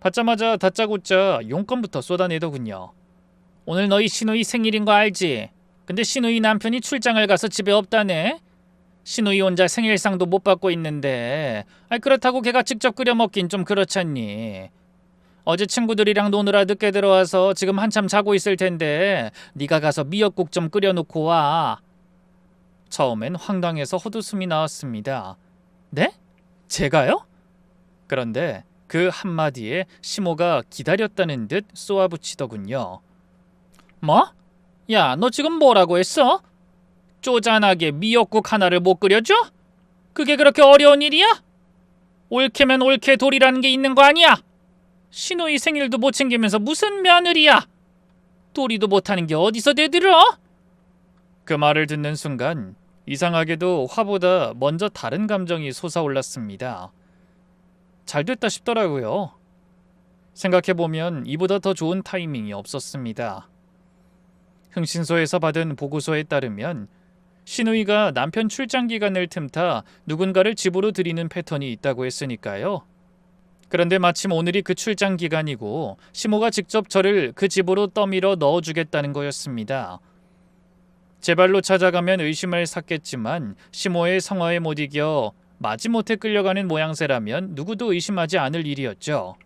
받자마자 다짜고짜 용건부터 쏟아내더군요. 오늘 너희 시누이 생일인 거 알지? 근데 시누이 남편이 출장을 가서 집에 없다네? 시누이 혼자 생일상도 못 받고 있는데 그렇다고 걔가 직접 끓여 먹긴 좀 그렇잖니. 어제 친구들이랑 노느라 늦게 들어와서 지금 한참 자고 있을 텐데 네가 가서 미역국 좀 끓여놓고 와. 처음엔 황당해서 헛웃음이 나왔습니다. 네? 제가요? 그런데 그 한마디에 시모가 기다렸다는 듯 쏘아붙이더군요. 뭐? 야, 너 지금 뭐라고 했어? 쪼잔하게 미역국 하나를 못 끓여줘? 그게 그렇게 어려운 일이야? 옳게면 옳게 도리라는 게 있는 거 아니야? 시누이 생일도 못 챙기면서 무슨 며느리야? 도리도 못하는 게 어디서 대들어? 그 말을 듣는 순간 이상하게도 화보다 먼저 다른 감정이 솟아올랐습니다. 잘됐다 싶더라고요. 생각해보면 이보다 더 좋은 타이밍이 없었습니다. 흥신소에서 받은 보고서에 따르면 시누이가 남편 출장 기간을 틈타 누군가를 집으로 들이는 패턴이 있다고 했으니까요. 그런데 마침 오늘이 그 출장 기간이고 시모가 직접 저를 그 집으로 떠밀어 넣어주겠다는 거였습니다. 제 발로 찾아가면 의심을 샀겠지만 시모의 성화에 못 이겨 마지못해 끌려가는 모양새라면 누구도 의심하지 않을 일이었죠.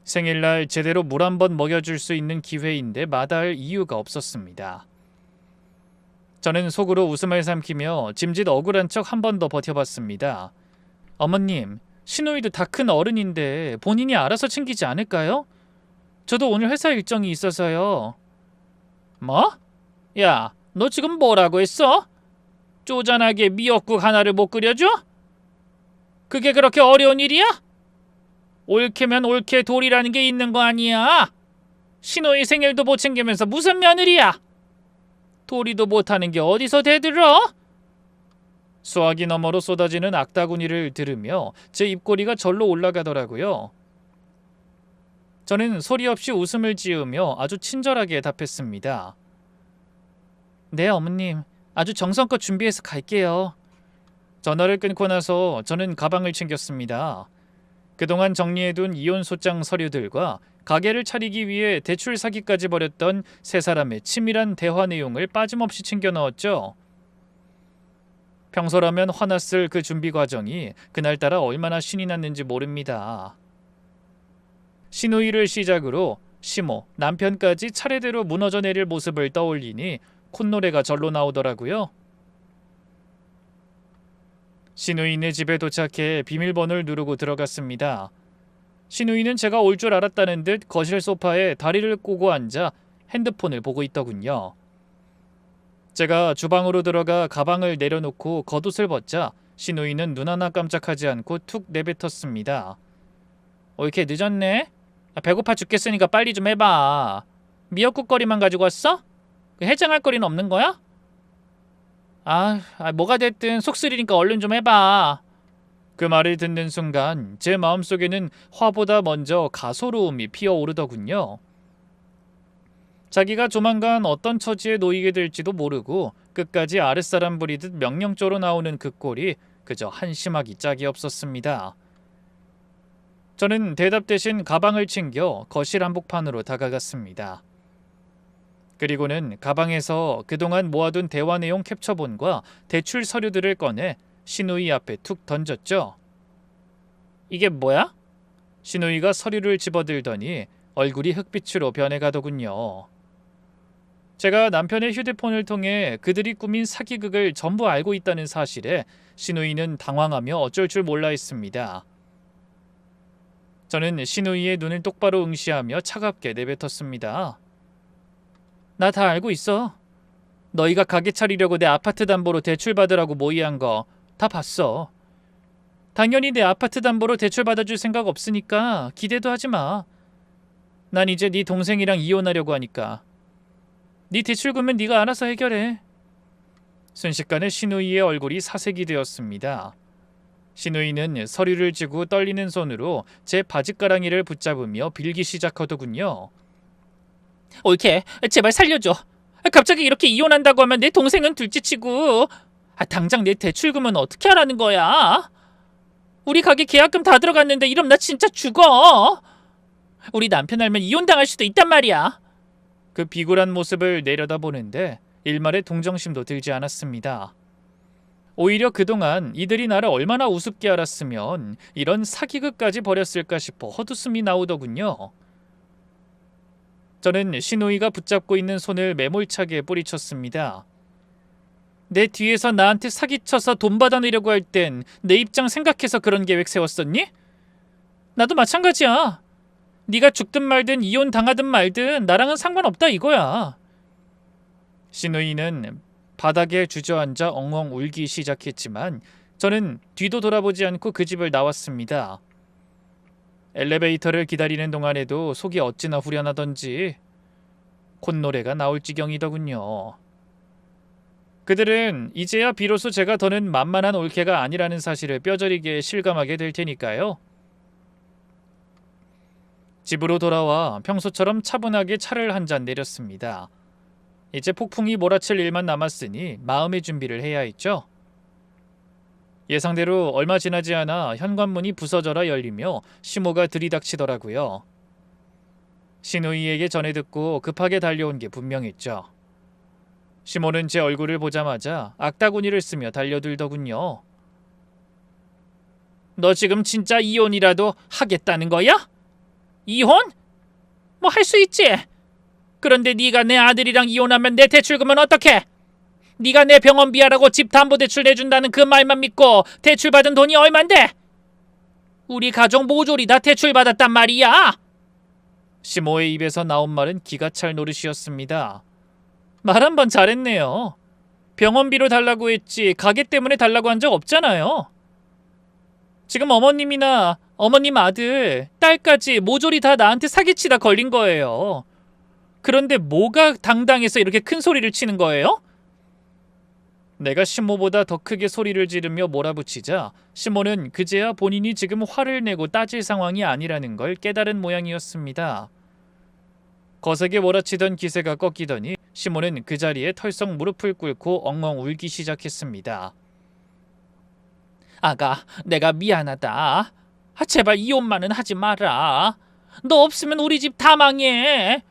생일날 제대로 물 한 번 먹여줄 수 있는 기회인데 마다할 이유가 없었습니다. 저는 속으로 웃음을 삼키며 짐짓 억울한 척 한 번 더 버텨봤습니다. 어머님, 시누이도 다 큰 어른인데 본인이 알아서 챙기지 않을까요? 저도 오늘 회사 일정이 있어서요. 뭐? 야, 너 지금 뭐라고 했어? 쪼잔하게 미역국 하나를 못 끓여줘? 그게 그렇게 어려운 일이야? 옳게면 옳게 도리라는 게 있는 거 아니야? 시누이 생일도 못 챙기면서 무슨 며느리야? 도리도 못하는 게 어디서 대들어? 수화기 너머로 쏟아지는 악다구니를 들으며 제 입꼬리가 절로 올라가더라고요. 저는 소리 없이 웃음을 지으며 아주 친절하게 답했습니다. 네, 어머님. 아주 정성껏 준비해서 갈게요. 전화를 끊고 나서 저는 가방을 챙겼습니다. 그동안 정리해둔 이혼 소장 서류들과 가게를 차리기 위해 대출 사기까지 벌였던 세 사람의 치밀한 대화 내용을 빠짐없이 챙겨 넣었죠. 평소라면 화났을 그 준비 과정이 그날따라 얼마나 신이 났는지 모릅니다. 시누이를 시작으로 시모, 남편까지 차례대로 무너져 내릴 모습을 떠올리니 콧노래가 절로 나오더라고요. 시누이네 집에 도착해 비밀번호를 누르고 들어갔습니다. 시누이는 제가 올 줄 알았다는 듯 거실 소파에 다리를 꼬고 앉아 핸드폰을 보고 있더군요. 제가 주방으로 들어가 가방을 내려놓고 겉옷을 벗자 시누이는 눈 하나 깜짝하지 않고 툭 내뱉었습니다. 이렇게 늦었네? 배고파 죽겠으니까 빨리 좀 해봐. 미역국 거리만 가지고 왔어? 해장할 거리는 없는 거야? 뭐가 됐든 속 쓰리니까 얼른 좀 해봐. 그 말을 듣는 순간 제 마음속에는 화보다 먼저 가소로움이 피어오르더군요. 자기가 조만간 어떤 처지에 놓이게 될지도 모르고 끝까지 아랫사람 부리듯 명령조로 나오는 그 꼴이 그저 한심하기 짝이 없었습니다. 저는 대답 대신 가방을 챙겨 거실 한복판으로 다가갔습니다. 그리고는 가방에서 그동안 모아둔 대화 내용 캡처본과 대출 서류들을 꺼내 시누이 앞에 툭 던졌죠. 이게 뭐야? 시누이가 서류를 집어들더니 얼굴이 흑빛으로 변해가더군요. 제가 남편의 휴대폰을 통해 그들이 꾸민 사기극을 전부 알고 있다는 사실에 시누이는 당황하며 어쩔 줄 몰라 했습니다. 저는 시누이의 눈을 똑바로 응시하며 차갑게 내뱉었습니다. 나 다 알고 있어. 너희가 가게 차리려고 내 아파트 담보로 대출 받으라고 모의한 거 다 봤어. 당연히 내 아파트 담보로 대출 받아줄 생각 없으니까 기대도 하지 마. 난 이제 네 동생이랑 이혼하려고 하니까. 네 대출금은 네가 알아서 해결해. 순식간에 시누이의 얼굴이 사색이 되었습니다. 시누이는 서류를 쥐고 떨리는 손으로 제 바지가랑이를 붙잡으며 빌기 시작하더군요. 옳게, 제발 살려줘. 갑자기 이렇게 이혼한다고 하면 내 동생은 둘째치고 당장 내 대출금은 어떻게 하라는 거야? 우리 가게 계약금 다 들어갔는데 이러면 나 진짜 죽어. 우리 남편 알면 이혼당할 수도 있단 말이야. 그 비굴한 모습을 내려다보는데 일말의 동정심도 들지 않았습니다. 오히려 그동안 이들이 나를 얼마나 우습게 알았으면 이런 사기극까지 벌였을까 싶어 헛웃음이 나오더군요. 저는 신우이가 붙잡고 있는 손을 매몰차게 뿌리쳤습니다. 내 뒤에서 나한테 사기쳐서 돈 받아내려고 할 땐 내 입장 생각해서 그런 계획 세웠었니? 나도 마찬가지야. 네가 죽든 말든 이혼 당하든 말든 나랑은 상관없다 이거야. 신우이는 바닥에 주저앉아 엉엉 울기 시작했지만 저는 뒤도 돌아보지 않고 그 집을 나왔습니다. 엘리베이터를 기다리는 동안에도 속이 어찌나 후련하던지 콧노래가 나올 지경이더군요. 그들은 이제야 비로소 제가 더는 만만한 올케가 아니라는 사실을 뼈저리게 실감하게 될 테니까요. 집으로 돌아와 평소처럼 차분하게 차를 한 잔 내렸습니다. 이제 폭풍이 몰아칠 일만 남았으니 마음의 준비를 해야 했죠. 예상대로 얼마 지나지 않아 현관문이 부서져라 열리며 시모가 들이닥치더라고요. 신우이에게 전해 듣고 급하게 달려온 게 분명했죠. 시모는 제 얼굴을 보자마자 악다구니를 쓰며 달려들더군요. 너 지금 진짜 이혼이라도 하겠다는 거야? 이혼? 뭐 할 수 있지. 그런데 네가 내 아들이랑 이혼하면 내 대출금은 어떡해? 네가 내 병원비하라고 집 담보대출 내준다는 그 말만 믿고 대출받은 돈이 얼만데? 우리 가족 모조리 다 대출받았단 말이야. 시모의 입에서 나온 말은 기가 찰 노릇이었습니다. 말 한 번 잘했네요. 병원비로 달라고 했지 가게 때문에 달라고 한 적 없잖아요. 지금 어머님이나 어머님 아들, 딸까지 모조리 다 나한테 사기치다 걸린 거예요. 그런데 뭐가 당당해서 이렇게 큰 소리를 치는 거예요? 내가 시모보다 더 크게 소리를 지르며 몰아붙이자 시모는 그제야 본인이 지금 화를 내고 따질 상황이 아니라는 걸 깨달은 모양이었습니다. 거세게 몰아치던 기세가 꺾이더니 시모는 그 자리에 털썩 무릎을 꿇고 엉엉 울기 시작했습니다. 아가, 내가 미안하다. 제발 이혼만은 하지 마라. 너 없으면 우리 집 다 망해.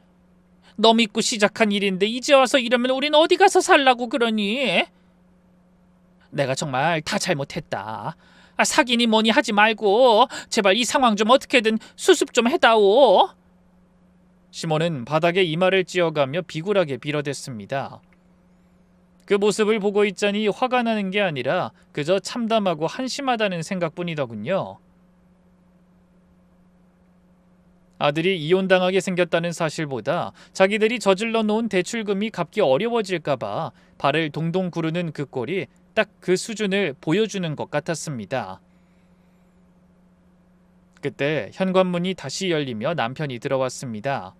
너 믿고 시작한 일인데 이제 와서 이러면 우린 어디 가서 살라고 그러니? 내가 정말 다 잘못했다. 사기니 뭐니 하지 말고 제발 이 상황 좀 어떻게든 수습 좀 해다오. 시모는 바닥에 이마를 찧어가며 비굴하게 빌어댔습니다. 그 모습을 보고 있자니 화가 나는 게 아니라 그저 참담하고 한심하다는 생각뿐이더군요. 아들이 이혼당하게 생겼다는 사실보다 자기들이 저질러 놓은 대출금이 갚기 어려워질까봐 발을 동동 구르는 그 꼴이 딱 그 수준을 보여주는 것 같았습니다. 그때 현관문이 다시 열리며 남편이 들어왔습니다.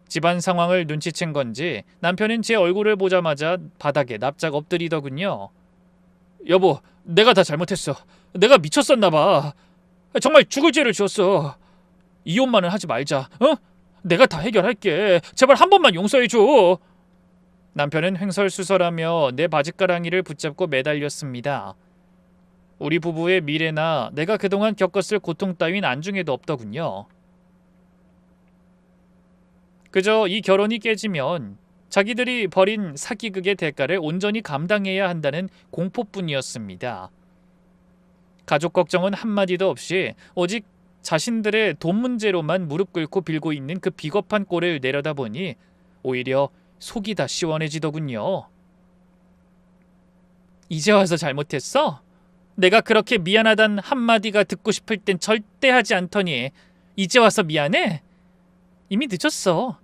집안 상황을 눈치챈 건지 남편은 제 얼굴을 보자마자 바닥에 납작 엎드리더군요. 여보, 내가 다 잘못했어. 내가 미쳤었나 봐. 정말 죽을 죄를 지었어. 이혼만은 하지 말자. 내가 다 해결할게. 제발 한 번만 용서해줘. 남편은 횡설수설하며 내 바짓가랑이를 붙잡고 매달렸습니다. 우리 부부의 미래나 내가 그동안 겪었을 고통 따윈 안중에도 없더군요. 그저 이 결혼이 깨지면 자기들이 벌인 사기극의 대가를 온전히 감당해야 한다는 공포뿐이었습니다. 가족 걱정은 한마디도 없이 오직 자신들의 돈 문제로만 무릎 꿇고 빌고 있는 그 비겁한 꼴을 내려다보니 오히려 속이 다 시원해지더군요. 이제 와서 잘못했어? 내가 그렇게 미안하단 한마디가 듣고 싶을 땐 절대 하지 않더니 이제 와서 미안해? 이미 늦었어.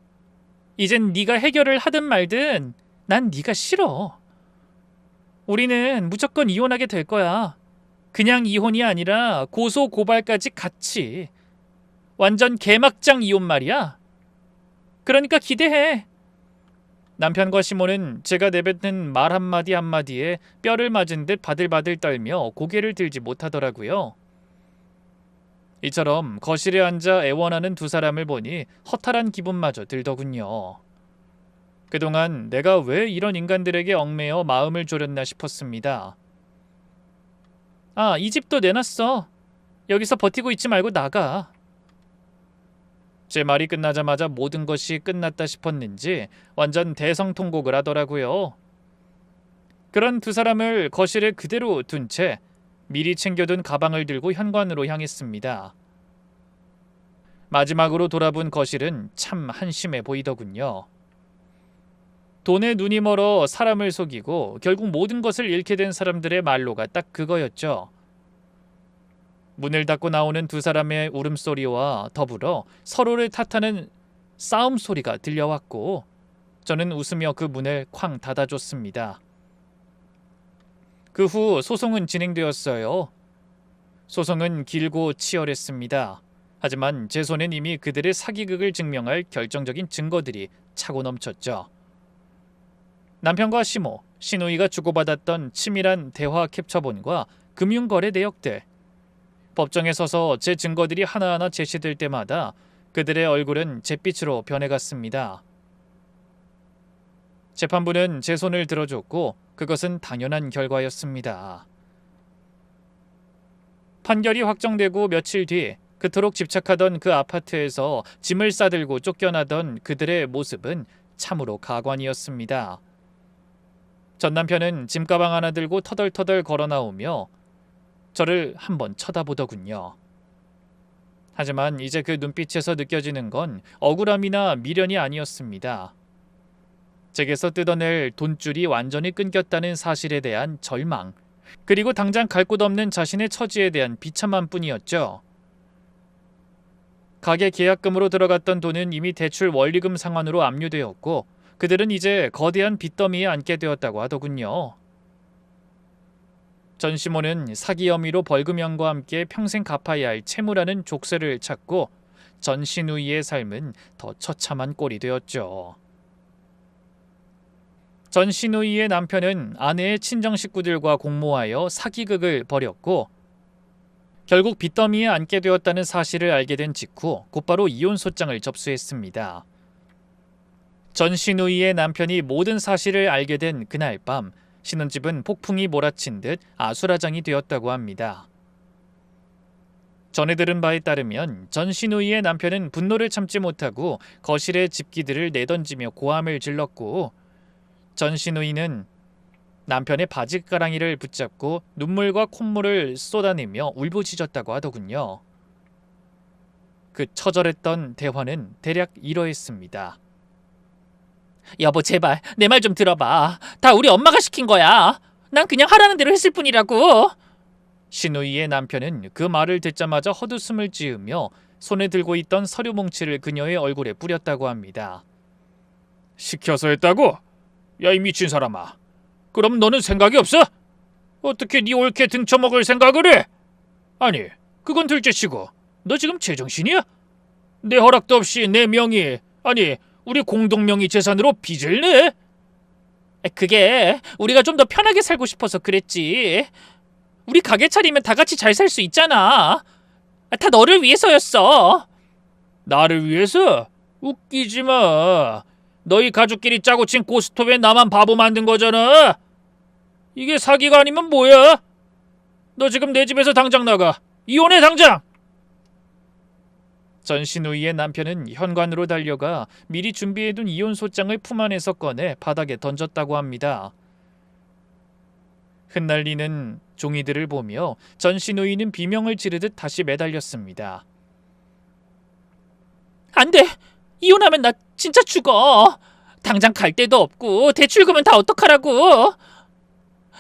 이젠 네가 해결을 하든 말든 난 네가 싫어. 우리는 무조건 이혼하게 될 거야. 그냥 이혼이 아니라 고소 고발까지 같이. 완전 개막장 이혼 말이야. 그러니까 기대해. 남편과 시모는 제가 내뱉는 말 한마디 한마디에 뼈를 맞은 듯 바들바들 떨며 고개를 들지 못하더라고요. 이처럼 거실에 앉아 애원하는 두 사람을 보니 허탈한 기분마저 들더군요. 그동안 내가 왜 이런 인간들에게 얽매여 마음을 졸였나 싶었습니다. 아, 이 집도 내놨어. 여기서 버티고 있지 말고 나가. 제 말이 끝나자마자 모든 것이 끝났다 싶었는지 완전 대성통곡을 하더라고요. 그런 두 사람을 거실에 그대로 둔 채 미리 챙겨둔 가방을 들고 현관으로 향했습니다. 마지막으로 돌아본 거실은 참 한심해 보이더군요. 돈에 눈이 멀어 사람을 속이고 결국 모든 것을 잃게 된 사람들의 말로가 딱 그거였죠. 문을 닫고 나오는 두 사람의 울음소리와 더불어 서로를 탓하는 싸움 소리가 들려왔고 저는 웃으며 그 문을 쾅 닫아줬습니다. 그 후 소송은 진행되었어요. 소송은 길고 치열했습니다. 하지만 제 손엔 이미 그들의 사기극을 증명할 결정적인 증거들이 차고 넘쳤죠. 남편과 시모, 시누이가 주고받았던 치밀한 대화 캡처본과 금융거래 내역들. 법정에 서서 제 증거들이 하나하나 제시될 때마다 그들의 얼굴은 잿빛으로 변해갔습니다. 재판부는 제 손을 들어줬고 그것은 당연한 결과였습니다. 판결이 확정되고 며칠 뒤 그토록 집착하던 그 아파트에서 짐을 싸들고 쫓겨나던 그들의 모습은 참으로 가관이었습니다. 전 남편은 짐가방 하나 들고 터덜터덜 걸어 나오며 저를 한번 쳐다보더군요. 하지만 이제 그 눈빛에서 느껴지는 건 억울함이나 미련이 아니었습니다. 제게서 뜯어낼 돈줄이 완전히 끊겼다는 사실에 대한 절망, 그리고 당장 갈 곳 없는 자신의 처지에 대한 비참함 뿐이었죠. 가게 계약금으로 들어갔던 돈은 이미 대출 원리금 상환으로 압류되었고 그들은 이제 거대한 빚더미에 앉게 되었다고 하더군요. 전 시모는 사기 혐의로 벌금형과 함께 평생 갚아야 할 채무라는 족쇄를 찾고 전 시누이의 삶은 더 처참한 꼴이 되었죠. 전 시누이의 남편은 아내의 친정 식구들과 공모하여 사기극을 벌였고 결국 빚더미에 앉게 되었다는 사실을 알게 된 직후 곧바로 이혼 소장을 접수했습니다. 전 시누이의 남편이 모든 사실을 알게 된 그날 밤 신혼집은 폭풍이 몰아친 듯 아수라장이 되었다고 합니다. 전해 들은 바에 따르면 전 시누이의 남편은 분노를 참지 못하고 거실에 집기들을 내던지며 고함을 질렀고 전 시누이는 남편의 바지가랑이를 붙잡고 눈물과 콧물을 쏟아내며 울부짖었다고 하더군요. 그 처절했던 대화는 대략 이러했습니다. 여보, 제발 내 말 좀 들어봐. 다 우리 엄마가 시킨 거야. 난 그냥 하라는 대로 했을 뿐이라고. 시누이의 남편은 그 말을 듣자마자 헛웃음을 지으며 손에 들고 있던 서류 뭉치를 그녀의 얼굴에 뿌렸다고 합니다. 시켜서 했다고? 야, 이 미친 사람아. 그럼 너는 생각이 없어? 어떻게 네 옳게 등쳐먹을 생각을 해? 아니, 그건 둘째치고 너 지금 제정신이야? 내 허락도 없이 내 명의, 아니 우리 공동명의 재산으로 빚을 내? 그게 우리가 좀 더 편하게 살고 싶어서 그랬지. 우리 가게 차리면 다 같이 잘 살 수 있잖아. 다 너를 위해서였어. 나를 위해서? 웃기지 마. 너희 가족끼리 짜고 친 고스톱에 나만 바보 만든 거잖아. 이게 사기가 아니면 뭐야? 너 지금 내 집에서 당장 나가. 이혼해 당장. 전 시누이의 남편은 현관으로 달려가 미리 준비해둔 이혼 소장을 품 안에서 꺼내 바닥에 던졌다고 합니다. 흩날리는 종이들을 보며 전 시누이는 비명을 지르듯 다시 매달렸습니다. 안 돼. 이혼하면 나 진짜 죽어. 당장 갈 데도 없고 대출금은 다 어떡하라고.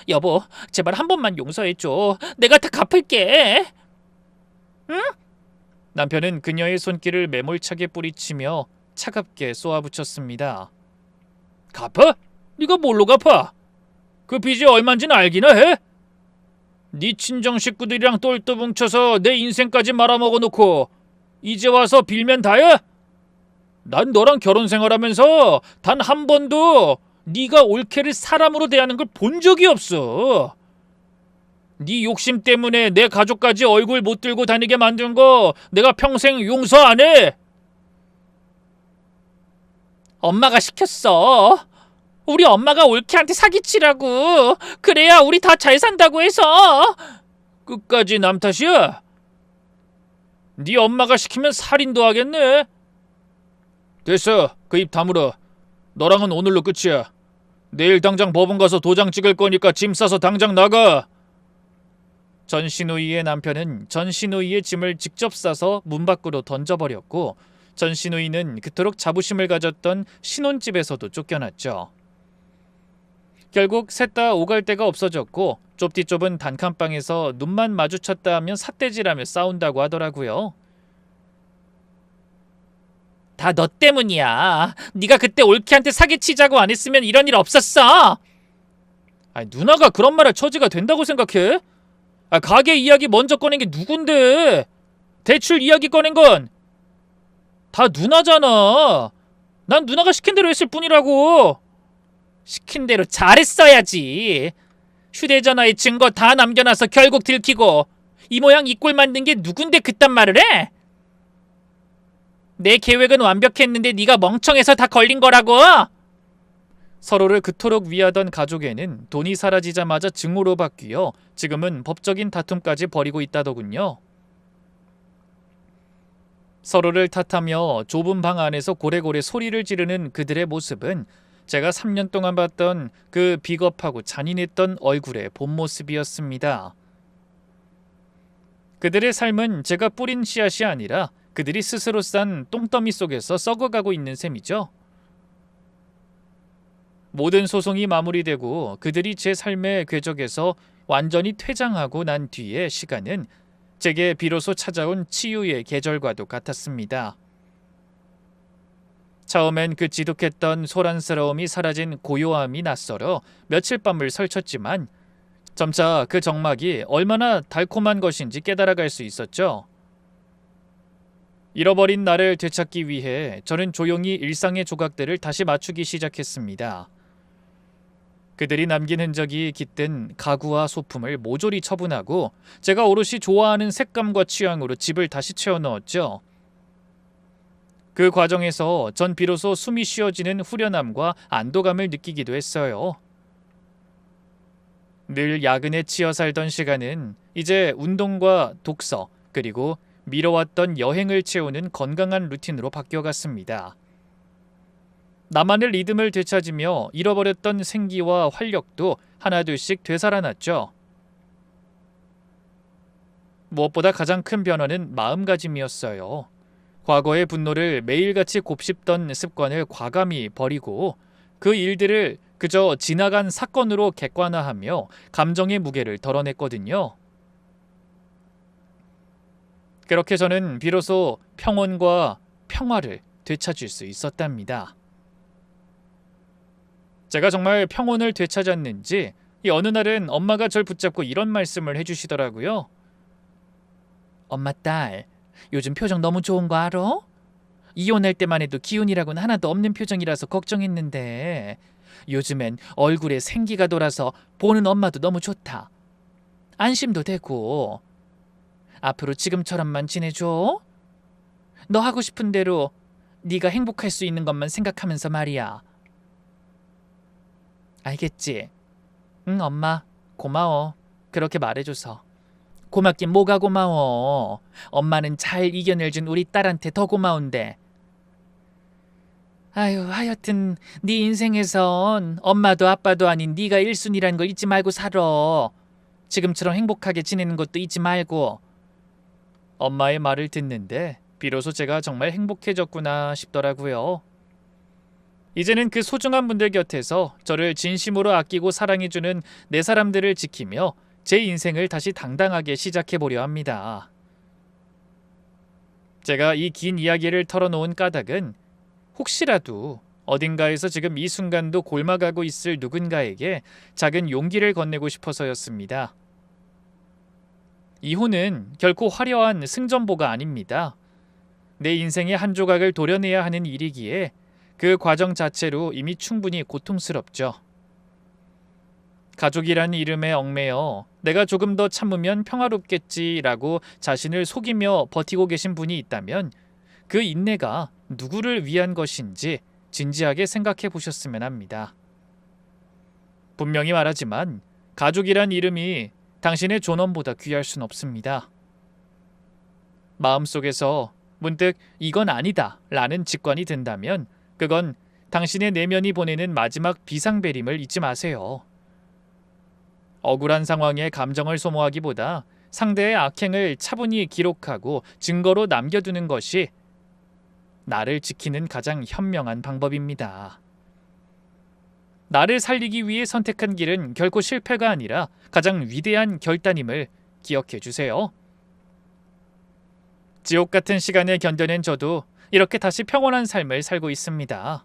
여보, 제발 한 번만 용서해줘. 내가 다 갚을게. 응? 남편은 그녀의 손길을 매몰차게 뿌리치며 차갑게 쏘아붙였습니다. 갚아? 네가 뭘로 갚아? 그 빚이 얼만지는 알기나 해? 네 친정 식구들이랑 똘똘 뭉쳐서 내 인생까지 말아먹어놓고 이제 와서 빌면 다야? 난 너랑 결혼 생활하면서 단 한 번도 네가 올케를 사람으로 대하는 걸 본 적이 없어. 네 욕심 때문에 내 가족까지 얼굴 못 들고 다니게 만든 거 내가 평생 용서 안 해. 엄마가 시켰어. 우리 엄마가 올케한테 사기치라고. 그래야 우리 다 잘 산다고 해서. 끝까지 남 탓이야? 네 엄마가 시키면 살인도 하겠네. 됐어. 그 입 다물어. 너랑은 오늘로 끝이야. 내일 당장 법원 가서 도장 찍을 거니까 짐 싸서 당장 나가. 전신우이의 남편은 전신우이의 짐을 직접 싸서 문 밖으로 던져버렸고 전신우이는 그토록 자부심을 가졌던 신혼집에서도 쫓겨났죠. 결국 셋 다 오갈 데가 없어졌고 좁디 좁은 단칸방에서 눈만 마주쳤다 하면 삿대질하며 싸운다고 하더라고요. 다 너 때문이야. 네가 그때 올케한테 사기치자고 안 했으면 이런 일 없었어. 아니, 누나가 그런 말할 처지가 된다고 생각해? 가게 이야기 먼저 꺼낸 게 누군데? 대출 이야기 꺼낸 건 다 누나잖아. 난 누나가 시킨 대로 했을 뿐이라고. 시킨 대로 잘했어야지. 휴대전화에 증거 다 남겨놔서 결국 들키고 이 모양 이 꼴 만든 게 누군데 그딴 말을 해? 내 계획은 완벽했는데 네가 멍청해서 다 걸린 거라고. 서로를 그토록 위하던 가족에는 돈이 사라지자마자 증오로 바뀌어 지금은 법적인 다툼까지 벌이고 있다더군요. 서로를 탓하며 좁은 방 안에서 고래고래 소리를 지르는 그들의 모습은 제가 3년 동안 봤던 그 비겁하고 잔인했던 얼굴의 본 모습이었습니다. 그들의 삶은 제가 뿌린 씨앗이 아니라 그들이 스스로 싼 똥더미 속에서 썩어가고 있는 셈이죠. 모든 소송이 마무리되고 그들이 제 삶의 궤적에서 완전히 퇴장하고 난 뒤의 시간은 제게 비로소 찾아온 치유의 계절과도 같았습니다. 처음엔 그 지독했던 소란스러움이 사라진 고요함이 낯설어 며칠 밤을 설쳤지만 점차 그 정막이 얼마나 달콤한 것인지 깨달아갈 수 있었죠. 잃어버린 나를 되찾기 위해 저는 조용히 일상의 조각들을 다시 맞추기 시작했습니다. 그들이 남긴 흔적이 깃든 가구와 소품을 모조리 처분하고 제가 오롯이 좋아하는 색감과 취향으로 집을 다시 채워넣었죠. 그 과정에서 전 비로소 숨이 쉬어지는 후련함과 안도감을 느끼기도 했어요. 늘 야근에 치여 살던 시간은 이제 운동과 독서 그리고 미뤄왔던 여행을 채우는 건강한 루틴으로 바뀌어갔습니다. 나만의 리듬을 되찾으며 잃어버렸던 생기와 활력도 하나둘씩 되살아났죠. 무엇보다 가장 큰 변화는 마음가짐이었어요. 과거의 분노를 매일같이 곱씹던 습관을 과감히 버리고 그 일들을 그저 지나간 사건으로 객관화하며 감정의 무게를 덜어냈거든요. 그렇게 저는 비로소 평온과 평화를 되찾을 수 있었답니다. 제가 정말 평온을 되찾았는지 어느 날은 엄마가 절 붙잡고 이런 말씀을 해주시더라고요. 엄마 딸, 요즘 표정 너무 좋은 거 알아? 이혼할 때만 해도 기운이라고는 하나도 없는 표정이라서 걱정했는데 요즘엔 얼굴에 생기가 돌아서 보는 엄마도 너무 좋다. 안심도 되고. 앞으로 지금처럼만 지내줘. 너 하고 싶은 대로 네가 행복할 수 있는 것만 생각하면서 말이야. 알겠지? 응, 엄마. 고마워. 그렇게 말해줘서. 고맙긴 뭐가 고마워. 엄마는 잘 이겨내준 우리 딸한테 더 고마운데. 아유, 하여튼 네 인생에선 엄마도 아빠도 아닌 네가 1순위라는 걸 잊지 말고 살아. 지금처럼 행복하게 지내는 것도 잊지 말고. 엄마의 말을 듣는데 비로소 제가 정말 행복해졌구나 싶더라고요. 이제는 그 소중한 분들 곁에서 저를 진심으로 아끼고 사랑해주는 내 사람들을 지키며 제 인생을 다시 당당하게 시작해보려 합니다. 제가 이 긴 이야기를 털어놓은 까닭은 혹시라도 어딘가에서 지금 이 순간도 골마가고 있을 누군가에게 작은 용기를 건네고 싶어서였습니다. 이혼은 결코 화려한 승전보가 아닙니다. 내 인생의 한 조각을 도려내야 하는 일이기에 그 과정 자체로 이미 충분히 고통스럽죠. 가족이라는 이름에 얽매여 내가 조금 더 참으면 평화롭겠지라고 자신을 속이며 버티고 계신 분이 있다면 그 인내가 누구를 위한 것인지 진지하게 생각해 보셨으면 합니다. 분명히 말하지만 가족이란 이름이 당신의 존엄보다 귀할 순 없습니다. 마음속에서 문득 이건 아니다 라는 직관이 든다면 그건 당신의 내면이 보내는 마지막 비상배림을 잊지 마세요. 억울한 상황에 감정을 소모하기보다 상대의 악행을 차분히 기록하고 증거로 남겨두는 것이 나를 지키는 가장 현명한 방법입니다. 나를 살리기 위해 선택한 길은 결코 실패가 아니라 가장 위대한 결단임을 기억해 주세요. 지옥 같은 시간을 견뎌낸 저도 이렇게 다시 평온한 삶을 살고 있습니다.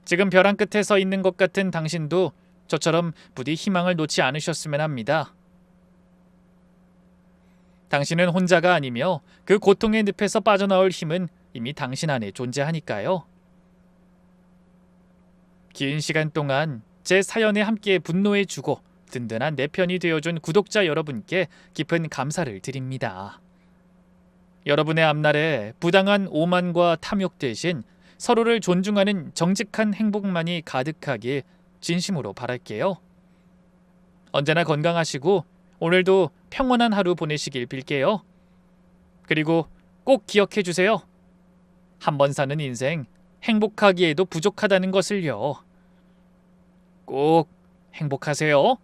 지금 벼랑 끝에 서 있는 것 같은 당신도 저처럼 부디 희망을 놓지 않으셨으면 합니다. 당신은 혼자가 아니며 그 고통의 늪에서 빠져나올 힘은 이미 당신 안에 존재하니까요. 긴 시간 동안 제 사연에 함께 분노해주고 든든한 내 편이 되어준 구독자 여러분께 깊은 감사를 드립니다. 여러분의 앞날에 부당한 오만과 탐욕 대신 서로를 존중하는 정직한 행복만이 가득하길 진심으로 바랄게요. 언제나 건강하시고 오늘도 평온한 하루 보내시길 빌게요. 그리고 꼭 기억해 주세요. 한 번 사는 인생 행복하기에도 부족하다는 것을요. 꼭 행복하세요.